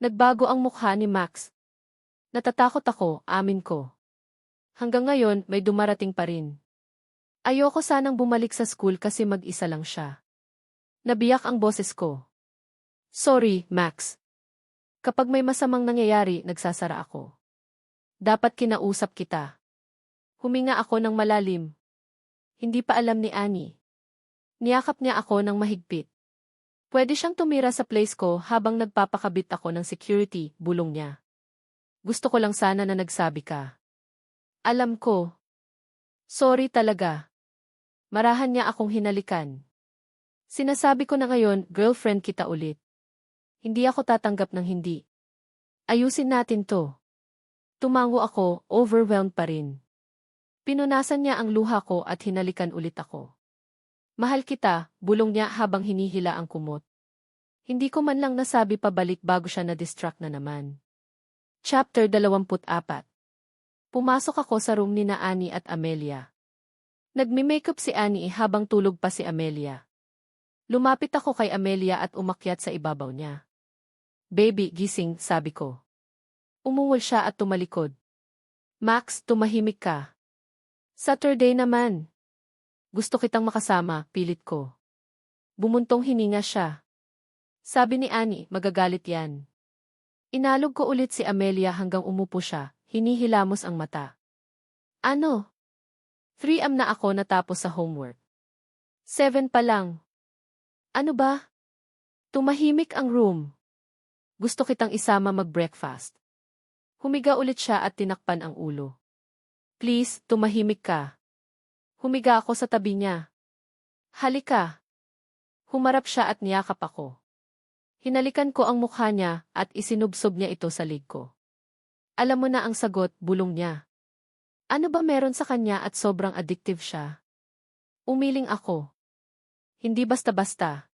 Nagbago ang mukha ni Max. Natatakot ako, amin ko. Hanggang ngayon, may dumarating pa rin. Ayoko sanang bumalik sa school kasi mag-isa lang siya. Nabiyak ang boses ko. Sorry, Max. Kapag may masamang nangyayari, nagsasara ako. Dapat kinausap kita. Huminga ako ng malalim. Hindi pa alam ni Annie. Niyakap niya ako ng mahigpit. Pwede siyang tumira sa place ko habang nagpapakabit ako ng security, bulong niya. Gusto ko lang sana na nagsabi ka. Alam ko. Sorry talaga. Marahan niya akong hinalikan. Sinasabi ko na ngayon, girlfriend kita ulit. Hindi ako tatanggap ng hindi. Ayusin natin to. Tumango ako, overwhelmed pa rin. Pinunasan niya ang luha ko at hinalikan ulit ako. Mahal kita, bulong niya habang hinihila ang kumot. Hindi ko man lang nasabi pabalik bago siya na-distract na naman. Chapter 24. Pumasok ako sa room ni na Annie at Amelia. Nagmi-makeup si Annie habang tulog pa si Amelia. Lumapit ako kay Amelia at umakyat sa ibabaw niya. Baby, gising, sabi ko. Umungol siya at tumalikod. Max, tumahimik ka. Saturday naman. Gusto kitang makasama, pilit ko. Bumuntong hininga siya. Sabi ni Annie, magagalit yan. Inalog ko ulit si Amelia hanggang umupo siya, hinihilamos ang mata. Ano? 3 na ako natapos sa homework. 7 pa lang. Ano ba? Tumahimik ang room. Gusto kitang isama mag-breakfast. Humiga ulit siya at tinakpan ang ulo. Please, tumahimik ka. Humiga ako sa tabi niya. Halika. Humarap siya at niyakap ako. Hinalikan ko ang mukha niya at isinubsob niya ito sa lig ko. Alam mo na ang sagot, bulong niya. Ano ba meron sa kanya at sobrang addictive siya? Umiling ako. Hindi basta-basta.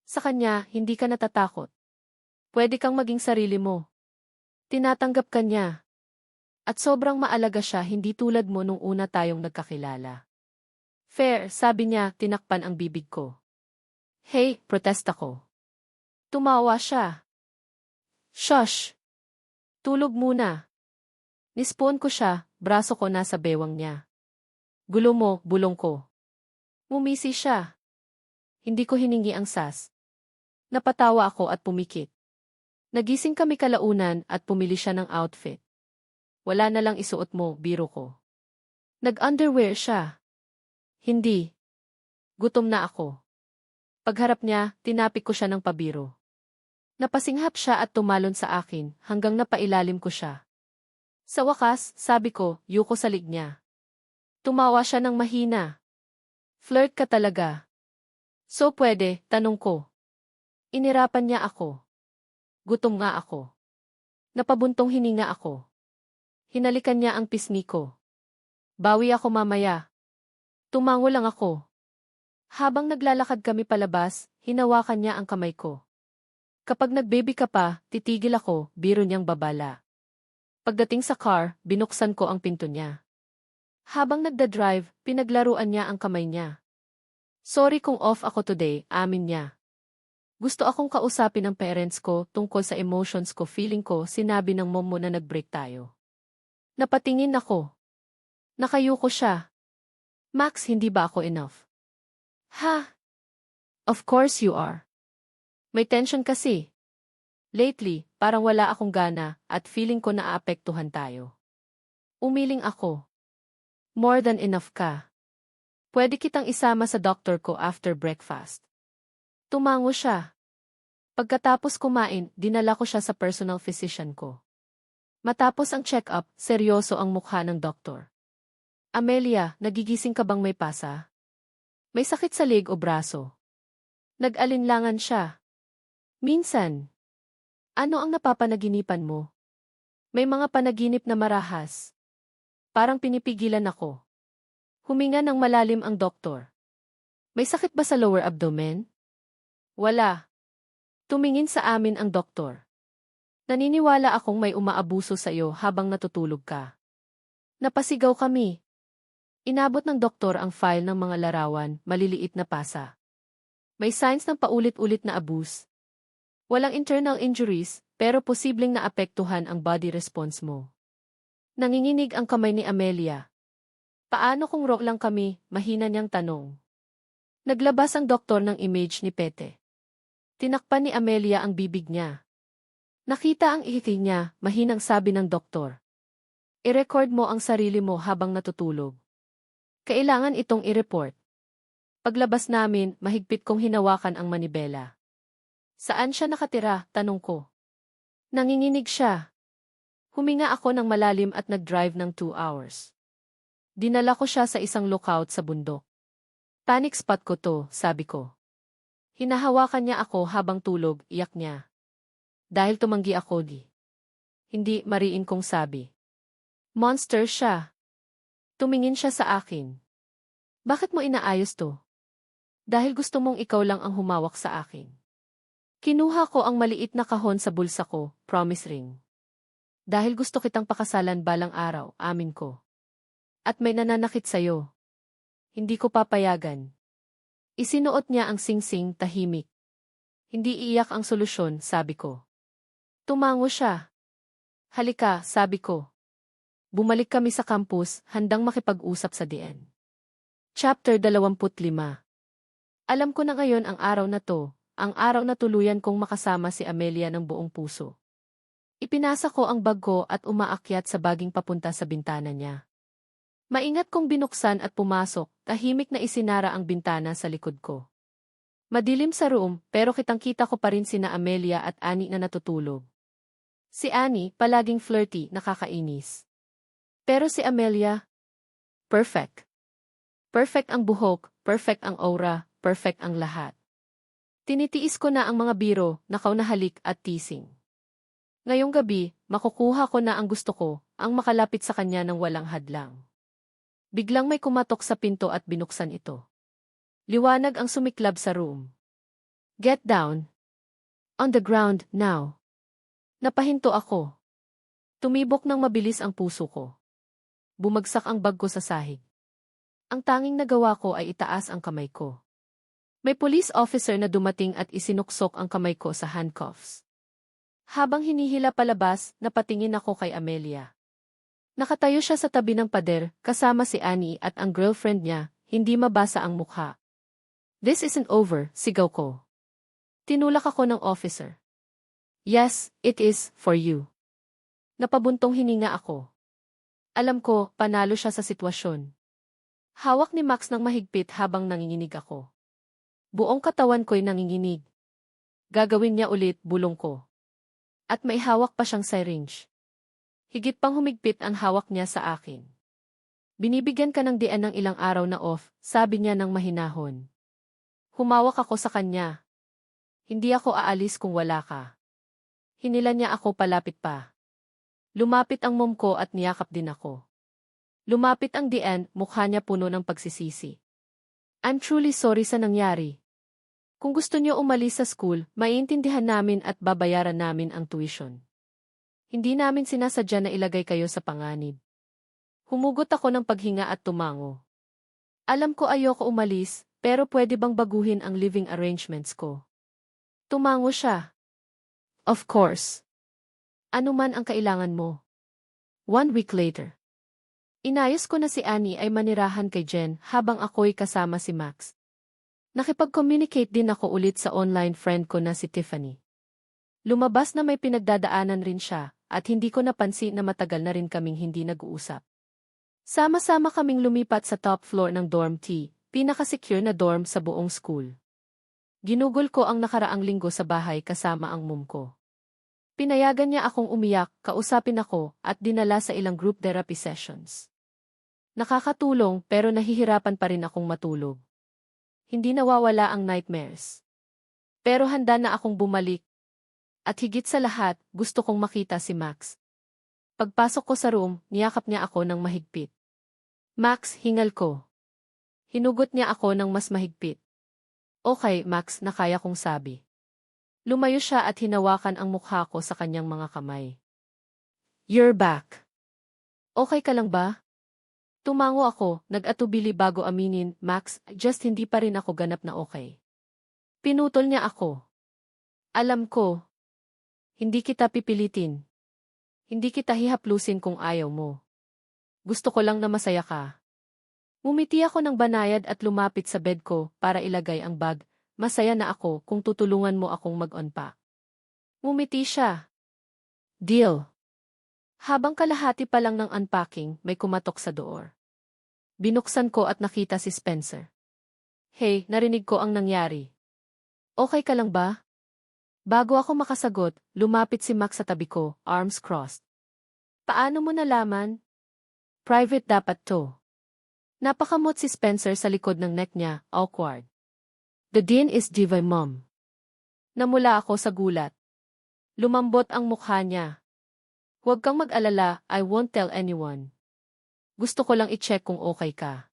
Sa kanya, hindi ka natatakot. Pwede kang maging sarili mo. Tinatanggap ka niya. At sobrang maalaga siya, hindi tulad mo nung una tayong nagkakilala. Fair, sabi niya, tinakpan ang bibig ko. Hey, protest ako. Tumawa siya. Shush! Tulog muna. Nispon ko siya, braso ko nasa bewang niya. Gulo mo, bulong ko. Ngumisi siya. Hindi ko hiningi ang sas. Napatawa ako at pumikit. Nagising kami kalaunan at pumili siya ng outfit. Wala na lang isuot mo, biro ko. Nag-underwear siya. Hindi. Gutom na ako. Pagharap niya, tinapik ko siya ng pabiro. Napasinghap siya at tumalon sa akin hanggang napailalim ko siya. Sa wakas, sabi ko, yuko sa lig niya. Tumawa siya ng mahina. Flirt ka talaga. So pwede, tanong ko. Inirapan niya ako. Gutom nga ako. Napabuntong hininga ako. Hinalikan niya ang pisngi ko. Bawi ako mamaya. Tumango lang ako. Habang naglalakad kami palabas, hinawakan niya ang kamay ko. Kapag nag-baby ka pa, titigil ako, biro niyang babala. Pagdating sa car, binuksan ko ang pinto niya. Habang nagda-drive, pinaglaruan niya ang kamay niya. Sorry kung off ako today, amin niya. Gusto akong kausapin ng parents ko tungkol sa emotions ko. Feeling ko sinabi ng mom mo na nag-break tayo. Napatingin ako. Nakayuko siya. Max, hindi ba ako enough? Ha? Of course you are. May tension kasi. Lately, parang wala akong gana at feeling ko naaapektuhan tayo. Umiling ako. More than enough ka. Pwede kitang isama sa doktor ko after breakfast. Tumango siya. Pagkatapos kumain, dinala ko siya sa personal physician ko. Matapos ang check-up, seryoso ang mukha ng doktor. Amelia, nagigising ka bang may pasa? May sakit sa leg o braso? Nag-alinlangan siya. Minsan. Ano ang napapanaginipan mo? May mga panaginip na marahas. Parang pinipigilan ako. Huminga ng malalim ang doktor. May sakit ba sa lower abdomen? Wala. Tumingin sa amin ang doktor. Naniniwala akong may umaabuso sa iyo habang natutulog ka. Napasigaw kami. Inabot ng doktor ang file ng mga larawan, maliliit na pasa. May signs ng paulit-ulit na abuse. Walang internal injuries, pero posibleng naapektuhan ang body response mo. Nanginginig ang kamay ni Amelia. Paano kung raw lang kami? Mahina niyang tanong. Naglabas ang doktor ng image ni Pete. Tinakpan ni Amelia ang bibig niya. Nakita ang ihiki niya, mahinang sabi ng doktor. I-record mo ang sarili mo habang natutulog. Kailangan itong i-report. Paglabas namin, mahigpit kong hinawakan ang manibela. Saan siya nakatira? Tanong ko. Nanginginig siya. Huminga ako ng malalim at nag-drive ng 2 hours. Dinala ko siya sa isang lookout sa bundok. Panic spot ko to, sabi ko. Hinahawakan niya ako habang tulog, iyak niya. Dahil tumanggi ako Hindi, mariin kong sabi. Monster siya. Tumingin siya sa akin. Bakit mo inaayos to? Dahil gusto mong ikaw lang ang humawak sa akin. Kinuha ko ang maliit na kahon sa bulsa ko, promise ring. Dahil gusto kitang pakasalan balang araw, amin ko. At may nananakit sa'yo. Hindi ko papayagan. Isinuot niya ang singsing, tahimik. Hindi iyak ang solusyon, sabi ko. Tumango siya. Halika, sabi ko. Bumalik kami sa campus, handang makipag-usap sa DN. Chapter 25. Alam ko na ngayon ang araw na to, ang araw na tuluyan kong makasama si Amelia ng buong puso. Ipinasa ko ang bag ko at umaakyat sa baging papunta sa bintana niya. Maingat kong binuksan at pumasok, tahimik na isinara ang bintana sa likod ko. Madilim sa room, pero kitang-kita ko pa rin sina Amelia at Annie na natutulog. Si Annie, palaging flirty, nakakainis. Pero si Amelia, perfect. Perfect ang buhok, perfect ang aura, perfect ang lahat. Tinitiis ko na ang mga biro, nakaunahalik at teasing. Ngayong gabi, makukuha ko na ang gusto ko, ang makalapit sa kanya ng walang hadlang. Biglang may kumatok sa pinto at binuksan ito. Liwanag ang sumiklab sa room. Get down. On the ground, now. Napahinto ako. Tumibok ng mabilis ang puso ko. Bumagsak ang bag ko sa sahig. Ang tanging nagawa ko ay itaas ang kamay ko. May police officer na dumating at isinuksok ang kamay ko sa handcuffs. Habang hinihila palabas, napatingin ako kay Amelia. Nakatayo siya sa tabi ng pader, kasama si Annie at ang girlfriend niya, hindi mabasa ang mukha. This isn't over, sigaw ko. Tinulak ako ng officer. Yes, it is, for you. Napabuntong hininga ako. Alam ko, panalo siya sa sitwasyon. Hawak ni Max ng mahigpit habang nanginginig ako. Buong katawan ko'y nanginginig. Gagawin niya ulit, bulong ko. At may hawak pa siyang syringe. Higit pang humigpit ang hawak niya sa akin. Binibigyan ka ng dian ng ilang araw na off, sabi niya ng mahinahon. Humawak ako sa kanya. Hindi ako aalis kung wala ka. Hinila niya ako palapit pa. Lumapit ang mom ko at niyakap din ako. Lumapit ang dian, mukha niya puno ng pagsisisi. I'm truly sorry sa nangyari. Kung gusto niyo umalis sa school, maiintindihan namin at babayaran namin ang tuition. Hindi namin sinasadya na ilagay kayo sa panganib. Humugot ako ng paghinga at tumango. Alam ko ayoko umalis, pero pwede bang baguhin ang living arrangements ko? Tumango siya. Of course. Ano man ang kailangan mo. 1 week later. Inayos ko na si Annie ay manirahan kay Jen habang ako'y kasama si Max. Nakipag-communicate din ako ulit sa online friend ko na si Tiffany. Lumabas na may pinagdadaanan rin siya at hindi ko napansin na matagal na rin kaming hindi nag-uusap. Sama-sama kaming lumipat sa top floor ng dorm T, pinaka-secure na dorm sa buong school. Ginugol ko ang nakaraang linggo sa bahay kasama ang mom ko. Pinayagan niya akong umiyak, kausapin ako at dinala sa ilang group therapy sessions. Nakakatulong pero nahihirapan pa rin akong matulog. Hindi nawawala ang nightmares. Pero handa na akong bumalik. At higit sa lahat, gusto kong makita si Max. Pagpasok ko sa room, niyakap niya ako ng mahigpit. Max, hingal ko. Hinugot niya ako ng mas mahigpit. Okay, Max, na kaya kong sabi. Lumayo siya at hinawakan ang mukha ko sa kanyang mga kamay. You're back. Okay ka lang ba? Tumango ako, nag-atubili bago aminin, Max, just hindi pa rin ako ganap na okay. Pinutol niya ako. Alam ko. Hindi kita pipilitin. Hindi kita hihaplusin kung ayaw mo. Gusto ko lang na masaya ka. Ngumiti ako ng banayad at lumapit sa bed ko para ilagay ang bag. Masaya na ako kung tutulungan mo akong mag-unpack. Ngumiti siya. Deal. Habang kalahati pa lang ng unpacking, may kumatok sa door. Binuksan ko at nakita si Spencer. Hey, narinig ko ang nangyari. Okay ka lang ba? Bago ako makasagot, lumapit si Max sa tabi ko, arms crossed. Paano mo nalaman? Private dapat to. Napakamot si Spencer sa likod ng neck niya, awkward. The dean is Divay Mom. Namula ako sa gulat. Lumambot ang mukha niya. Huwag kang mag-alala, I won't tell anyone. Gusto ko lang i-check kung okay ka.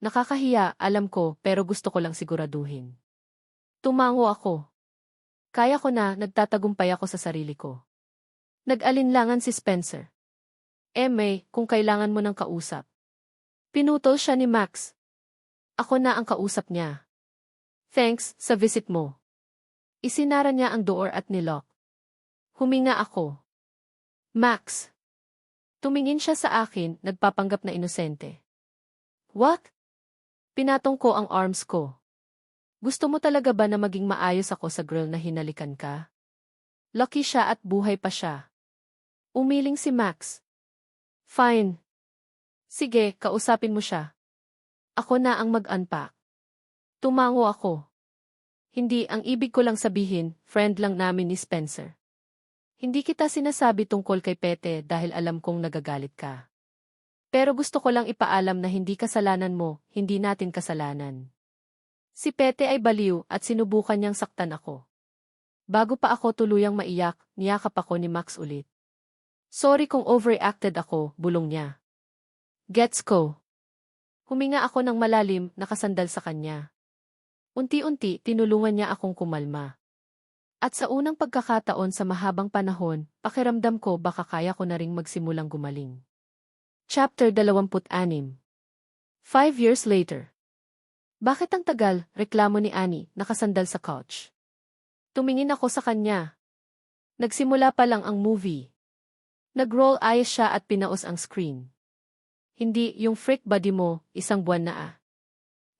Nakakahiya, alam ko, pero gusto ko lang siguraduhin. Tumango ako. Kaya ko na, nagtatagumpay ako sa sarili ko. Nag-alinlangan si Spencer. May, kung kailangan mo ng kausap. Pinutol siya ni Max. Ako na ang kausap niya. Thanks, sa visit mo. Isinara niya ang door at nilock. Huminga ako. Max. Tumingin siya sa akin, nagpapanggap na inosente. What? Pinatong ko ang arms ko. Gusto mo talaga ba na maging maayos ako sa girl na hinalikan ka? Lucky siya at buhay pa siya. Umiling si Max. Fine. Sige, kausapin mo siya. Ako na ang mag-unpack. Tumango ako. Hindi, ang ibig ko lang sabihin, friend lang namin ni Spencer. Hindi kita sinasabi tungkol kay Pete dahil alam kong nagagalit ka. Pero gusto ko lang ipaalam na hindi kasalanan mo, hindi natin kasalanan. Si Pete ay baliw at sinubukan niyang saktan ako. Bago pa ako tuluyang maiyak, niyakap ako ni Max ulit. Sorry kung overreacted ako, bulong niya. Gets ko. Huminga ako ng malalim, nakasandal sa kanya. Unti-unti, tinulungan niya akong kumalma. At sa unang pagkakataon sa mahabang panahon, pakiramdam ko baka kaya ko na ring magsimulang gumaling. Chapter 26. 5 years later. Bakit ang tagal? Reklamo ni Annie, nakasandal sa couch. Tumingin ako sa kanya. Nagsimula pa lang ang movie. Nag-roll eyes siya at pinaos ang screen. Hindi, yung freak body mo, 1 buwan na ah.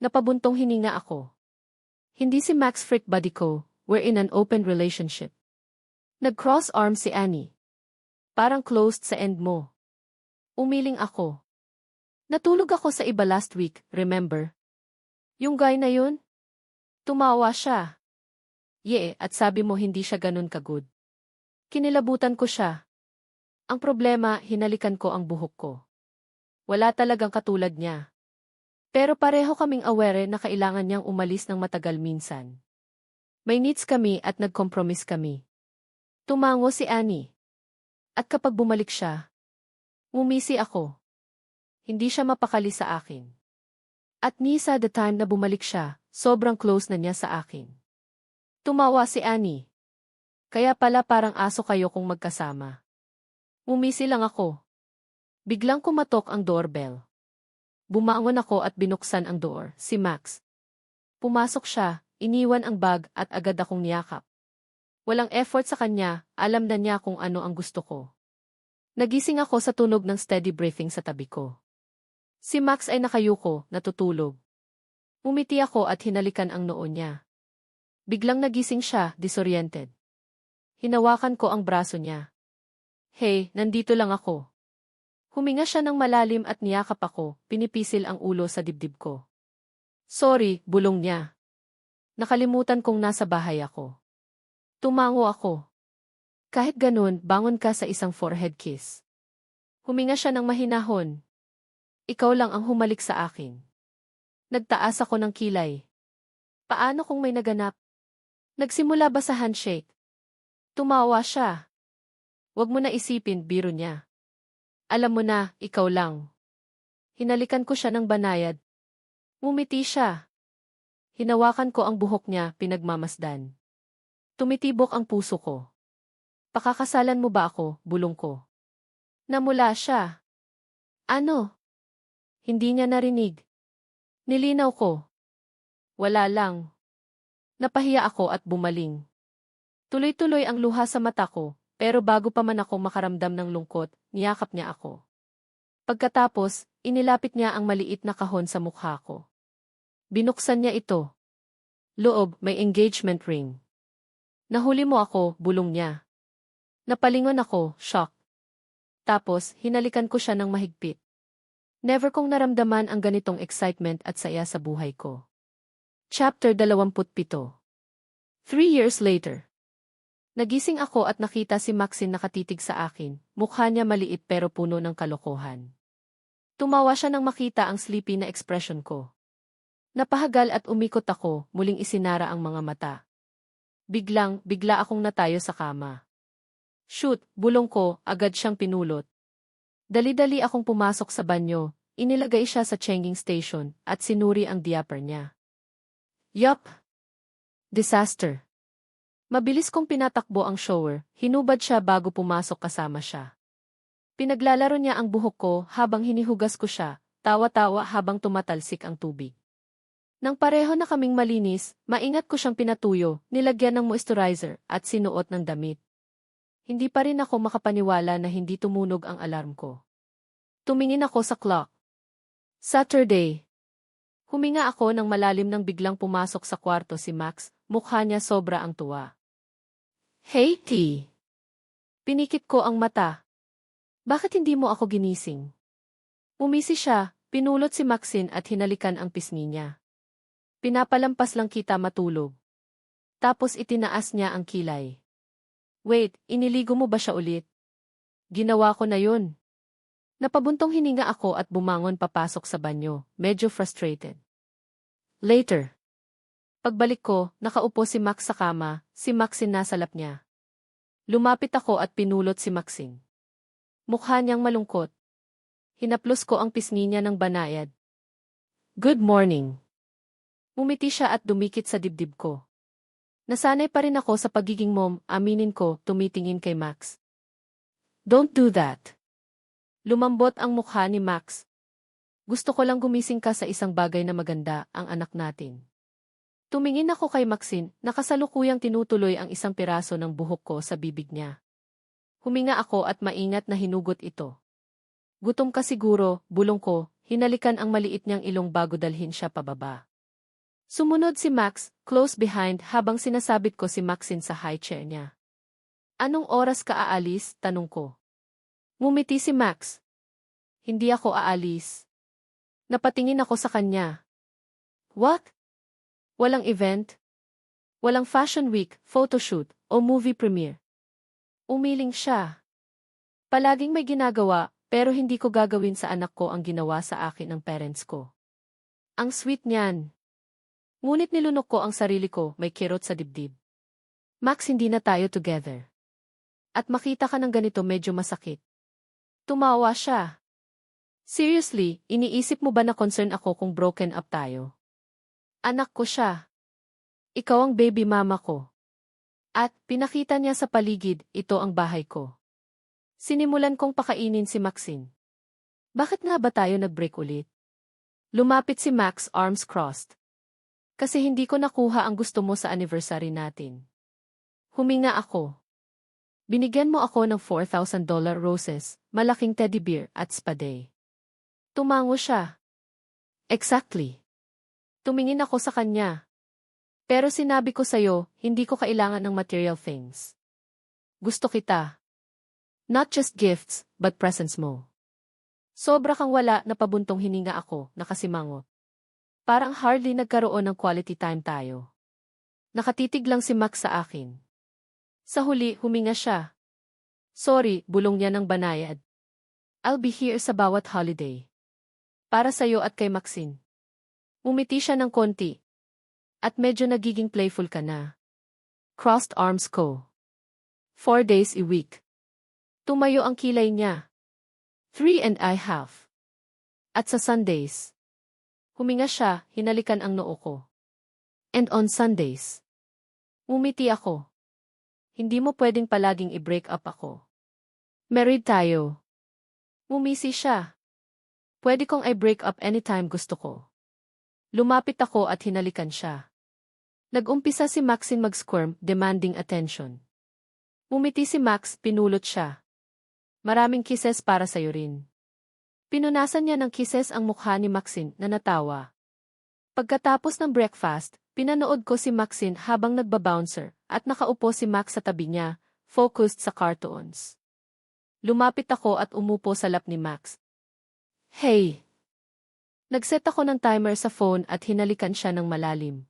Napabuntong hininga ako. Hindi si Max freak body ko. We're in an open relationship. Nag-cross arms si Annie. Parang closed sa end mo. Umiling ako. Natulog ako sa iba last week, remember? Yung guy na yun? Tumawa siya. At sabi mo hindi siya ganun ka-good. Kinilabutan ko siya. Ang problema, hinalikan ko ang buhok ko. Wala talagang katulad niya. Pero pareho kaming aware na kailangan niyang umalis ng matagal minsan. May needs kami at nag-compromise kami. Tumango si Annie. At kapag bumalik siya, ngumisi ako. Hindi siya mapakali sa akin. At sa the time na bumalik siya, sobrang close na niya sa akin. Tumawa si Annie. Kaya pala parang aso kayo kung magkasama. Ngumisi lang ako. Biglang kumatok ang doorbell. Bumangon ako at binuksan ang door, si Max. Pumasok siya. Iniwan ang bag at agad akong niyakap. Walang effort sa kanya, alam na niya kung ano ang gusto ko. Nagising ako sa tunog ng steady breathing sa tabi ko. Si Max ay nakayuko, natutulog. Umiti ako at hinalikan ang noo niya. Biglang nagising siya, disoriented. Hinawakan ko ang braso niya. Hey, nandito lang ako. Huminga siya ng malalim at niyakap ako, pinipisil ang ulo sa dibdib ko. Sorry, bulong niya. Nakalimutan kong nasa bahay ako. Tumango ako. Kahit ganun, bangon ka sa isang forehead kiss. Huminga siya ng mahinahon. Ikaw lang ang humalik sa akin. Nagtaas ako ng kilay. Paano kung may naganap? Nagsimula ba sa handshake? Tumawa siya. Huwag mo na isipin, biro niya. Alam mo na, ikaw lang. Hinalikan ko siya ng banayad. Ngumiti siya. Hinawakan ko ang buhok niya, pinagmamasdan. Tumitibok ang puso ko. Pakakasalan mo ba ako, bulong ko. Namula siya. Ano? Hindi niya narinig. Nilinaw ko. Wala lang. Napahiya ako at bumaling. Tuloy-tuloy ang luha sa mata ko, pero bago pa man ako makaramdam ng lungkot, niyakap niya ako. Pagkatapos, inilapit niya ang maliit na kahon sa mukha ko. Binuksan niya ito. Loob, may engagement ring. Nahuli mo ako, bulong niya. Napalingon ako, shock. Tapos, hinalikan ko siya ng mahigpit. Never kong naramdaman ang ganitong excitement at saya sa buhay ko. Chapter 27. 3 years later. Nagising ako at nakita si Maxine nakatitig sa akin, mukha niya maliit pero puno ng kalokohan. Tumawa siya nang makita ang sleepy na ekspresyon ko. Napahagal at umikot ako, muling isinara ang mga mata. Bigla akong natayo sa kama. Shoot, bulong ko, agad siyang pinulot. Dali-dali akong pumasok sa banyo, inilagay siya sa changing station, at sinuri ang diaper niya. Yup! Disaster! Mabilis kong pinatakbo ang shower, hinubad siya bago pumasok kasama siya. Pinaglalaro niya ang buhok ko habang hinihugas ko siya, tawa-tawa habang tumatalsik ang tubig. Nang pareho na kaming malinis, maingat ko siyang pinatuyo, nilagyan ng moisturizer, at sinuot ng damit. Hindi pa rin ako makapaniwala na hindi tumunog ang alarm ko. Tumingin ako sa clock. Saturday. Huminga ako ng malalim nang biglang pumasok sa kwarto si Max, mukha niya sobra ang tuwa. Hey, T. Pinikit ko ang mata. Bakit hindi mo ako ginising? Umisi siya, pinulot si Maxine at hinalikan ang pisngi niya. Pinapalampas lang kita matulog. Tapos itinaas niya ang kilay. Wait, iniligo mo ba siya ulit? Ginawa ko na yun. Napabuntong hininga ako at bumangon papasok sa banyo, medyo frustrated. Later. Pagbalik ko, nakaupo si Max sa kama, si Maxine nasa lap niya. Lumapit ako at pinulot si Maxine. Mukha niyang malungkot. Hinaplos ko ang pisngi niya ng banayad. Good morning. Umiti siya at dumikit sa dibdib ko. Nasanay pa rin ako sa pagiging mom, aminin ko, tumitingin kay Max. Don't do that. Lumambot ang mukha ni Max. Gusto ko lang gumising ka sa isang bagay na maganda, ang anak natin. Tumingin ako kay Maxine, nakasalukuyang tinutuloy ang isang piraso ng buhok ko sa bibig niya. Huminga ako at maingat na hinugot ito. Gutom ka siguro, bulong ko, hinalikan ang maliit niyang ilong bago dalhin siya pababa. Sumunod si Max, close behind habang sinasabit ko si Maxine sa high chair niya. Anong oras ka aalis? Tanong ko. Ngumiti si Max. Hindi ako aalis. Napatingin ako sa kanya. What? Walang event? Walang fashion week, photoshoot, o movie premiere? Umiling siya. Palaging may ginagawa, pero hindi ko gagawin sa anak ko ang ginawa sa akin ng parents ko. Ang sweet niyan. Ngunit nilunok ko ang sarili ko, may kirot sa dibdib. Max, hindi na tayo together. At makita ka ng ganito medyo masakit. Tumawa siya. Seriously, iniisip mo ba na concern ako kung broken up tayo? Anak ko siya. Ikaw ang baby mama ko. At, pinakita niya sa paligid, ito ang bahay ko. Sinimulan kong pakainin si Maxine. Bakit nga ba tayo nag-break ulit? Lumapit si Max, arms crossed. Kasi hindi ko nakuha ang gusto mo sa anniversary natin. Huminga ako. Binigyan mo ako ng $4,000 roses, malaking teddy bear at spade. Tumango siya. Exactly. Tumingin ako sa kanya. Pero sinabi ko sa'yo, hindi ko kailangan ng material things. Gusto kita. Not just gifts, but presents mo. Sobra kang wala na pabuntong hininga ako, nakasimangot. Parang hardly nagkaroon ng quality time tayo. Nakatitig lang si Max sa akin. Sa huli, huminga siya. Sorry, bulong niya ng banayad. I'll be here sa bawat holiday. Para sa'yo at kay Maxine. Umiti siya ng konti. At medyo nagiging playful ka na. Crossed arms ko. 4 days a week. Tumayo ang kilay niya. 3.5. At sa Sundays. Huminga siya, hinalikan ang noo ko. And on Sundays. Umiti ako. Hindi mo pwedeng palaging i-break up ako. Married tayo. Umisi siya. Pwede kong i-break up anytime gusto ko. Lumapit ako at hinalikan siya. Nag-umpisa si Maxine mag-squirm, demanding attention. Umiti si Max, pinulot siya. Maraming kisses para sa'yo rin. Pinunasan niya ng kisses ang mukha ni Maxine na natawa. Pagkatapos ng breakfast, pinanood ko si Maxine habang nagbabouncer at nakaupo si Max sa tabi niya, focused sa cartoons. Lumapit ako at umupo sa lap ni Max. Hey! Nagset ako ng timer sa phone at hinalikan siya ng malalim.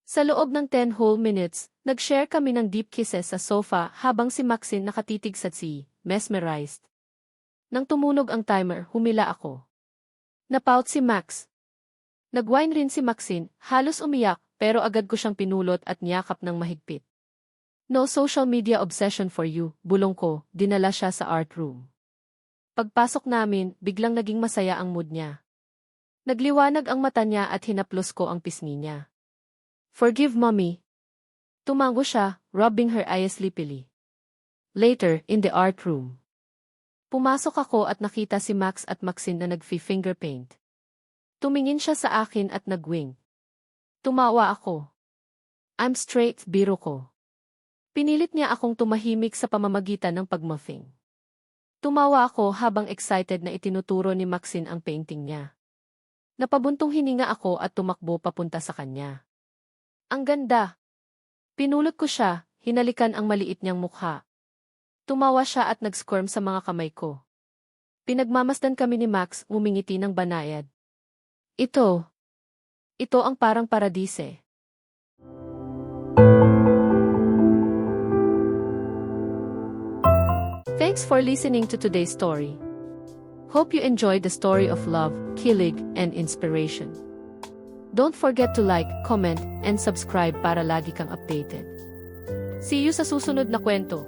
Sa loob ng 10 whole minutes, nag-share kami ng deep kisses sa sofa habang si Maxine nakatitig sa mesmerized. Nang tumunog ang timer, humila ako. Napout si Max. Nag-whine rin si Maxine, halos umiyak, pero agad ko siyang pinulot at niyakap ng mahigpit. No social media obsession for you, bulong ko, dinala siya sa art room. Pagpasok namin, biglang naging masaya ang mood niya. Nagliwanag ang mata niya at hinaplos ko ang pisngi niya. Forgive mommy. Tumango siya, rubbing her eyes sleepily. Later, in the art room. Pumasok ako at nakita si Max at Maxine na nag-finger paint. Tumingin siya sa akin at nag-wink. Tumawa ako. I'm straight, biro ko. Pinilit niya akong tumahimik sa pamamagitan ng pagmuffing. Tumawa ako habang excited na itinuturo ni Maxine ang painting niya. Napabuntong hininga ako at tumakbo papunta sa kanya. Ang ganda. Pinulot ko siya, hinalikan ang maliit niyang mukha. Tumawa siya at nag-squirm sa mga kamay ko. Pinagmamasdan kami ni Max, ngumingiti ng banayad. Ito ang parang paradise. Thanks for listening to today's story. Hope you enjoyed the story of love, kilig, and inspiration. Don't forget to like, comment, and subscribe para lagi kang updated. See you sa susunod na kwento.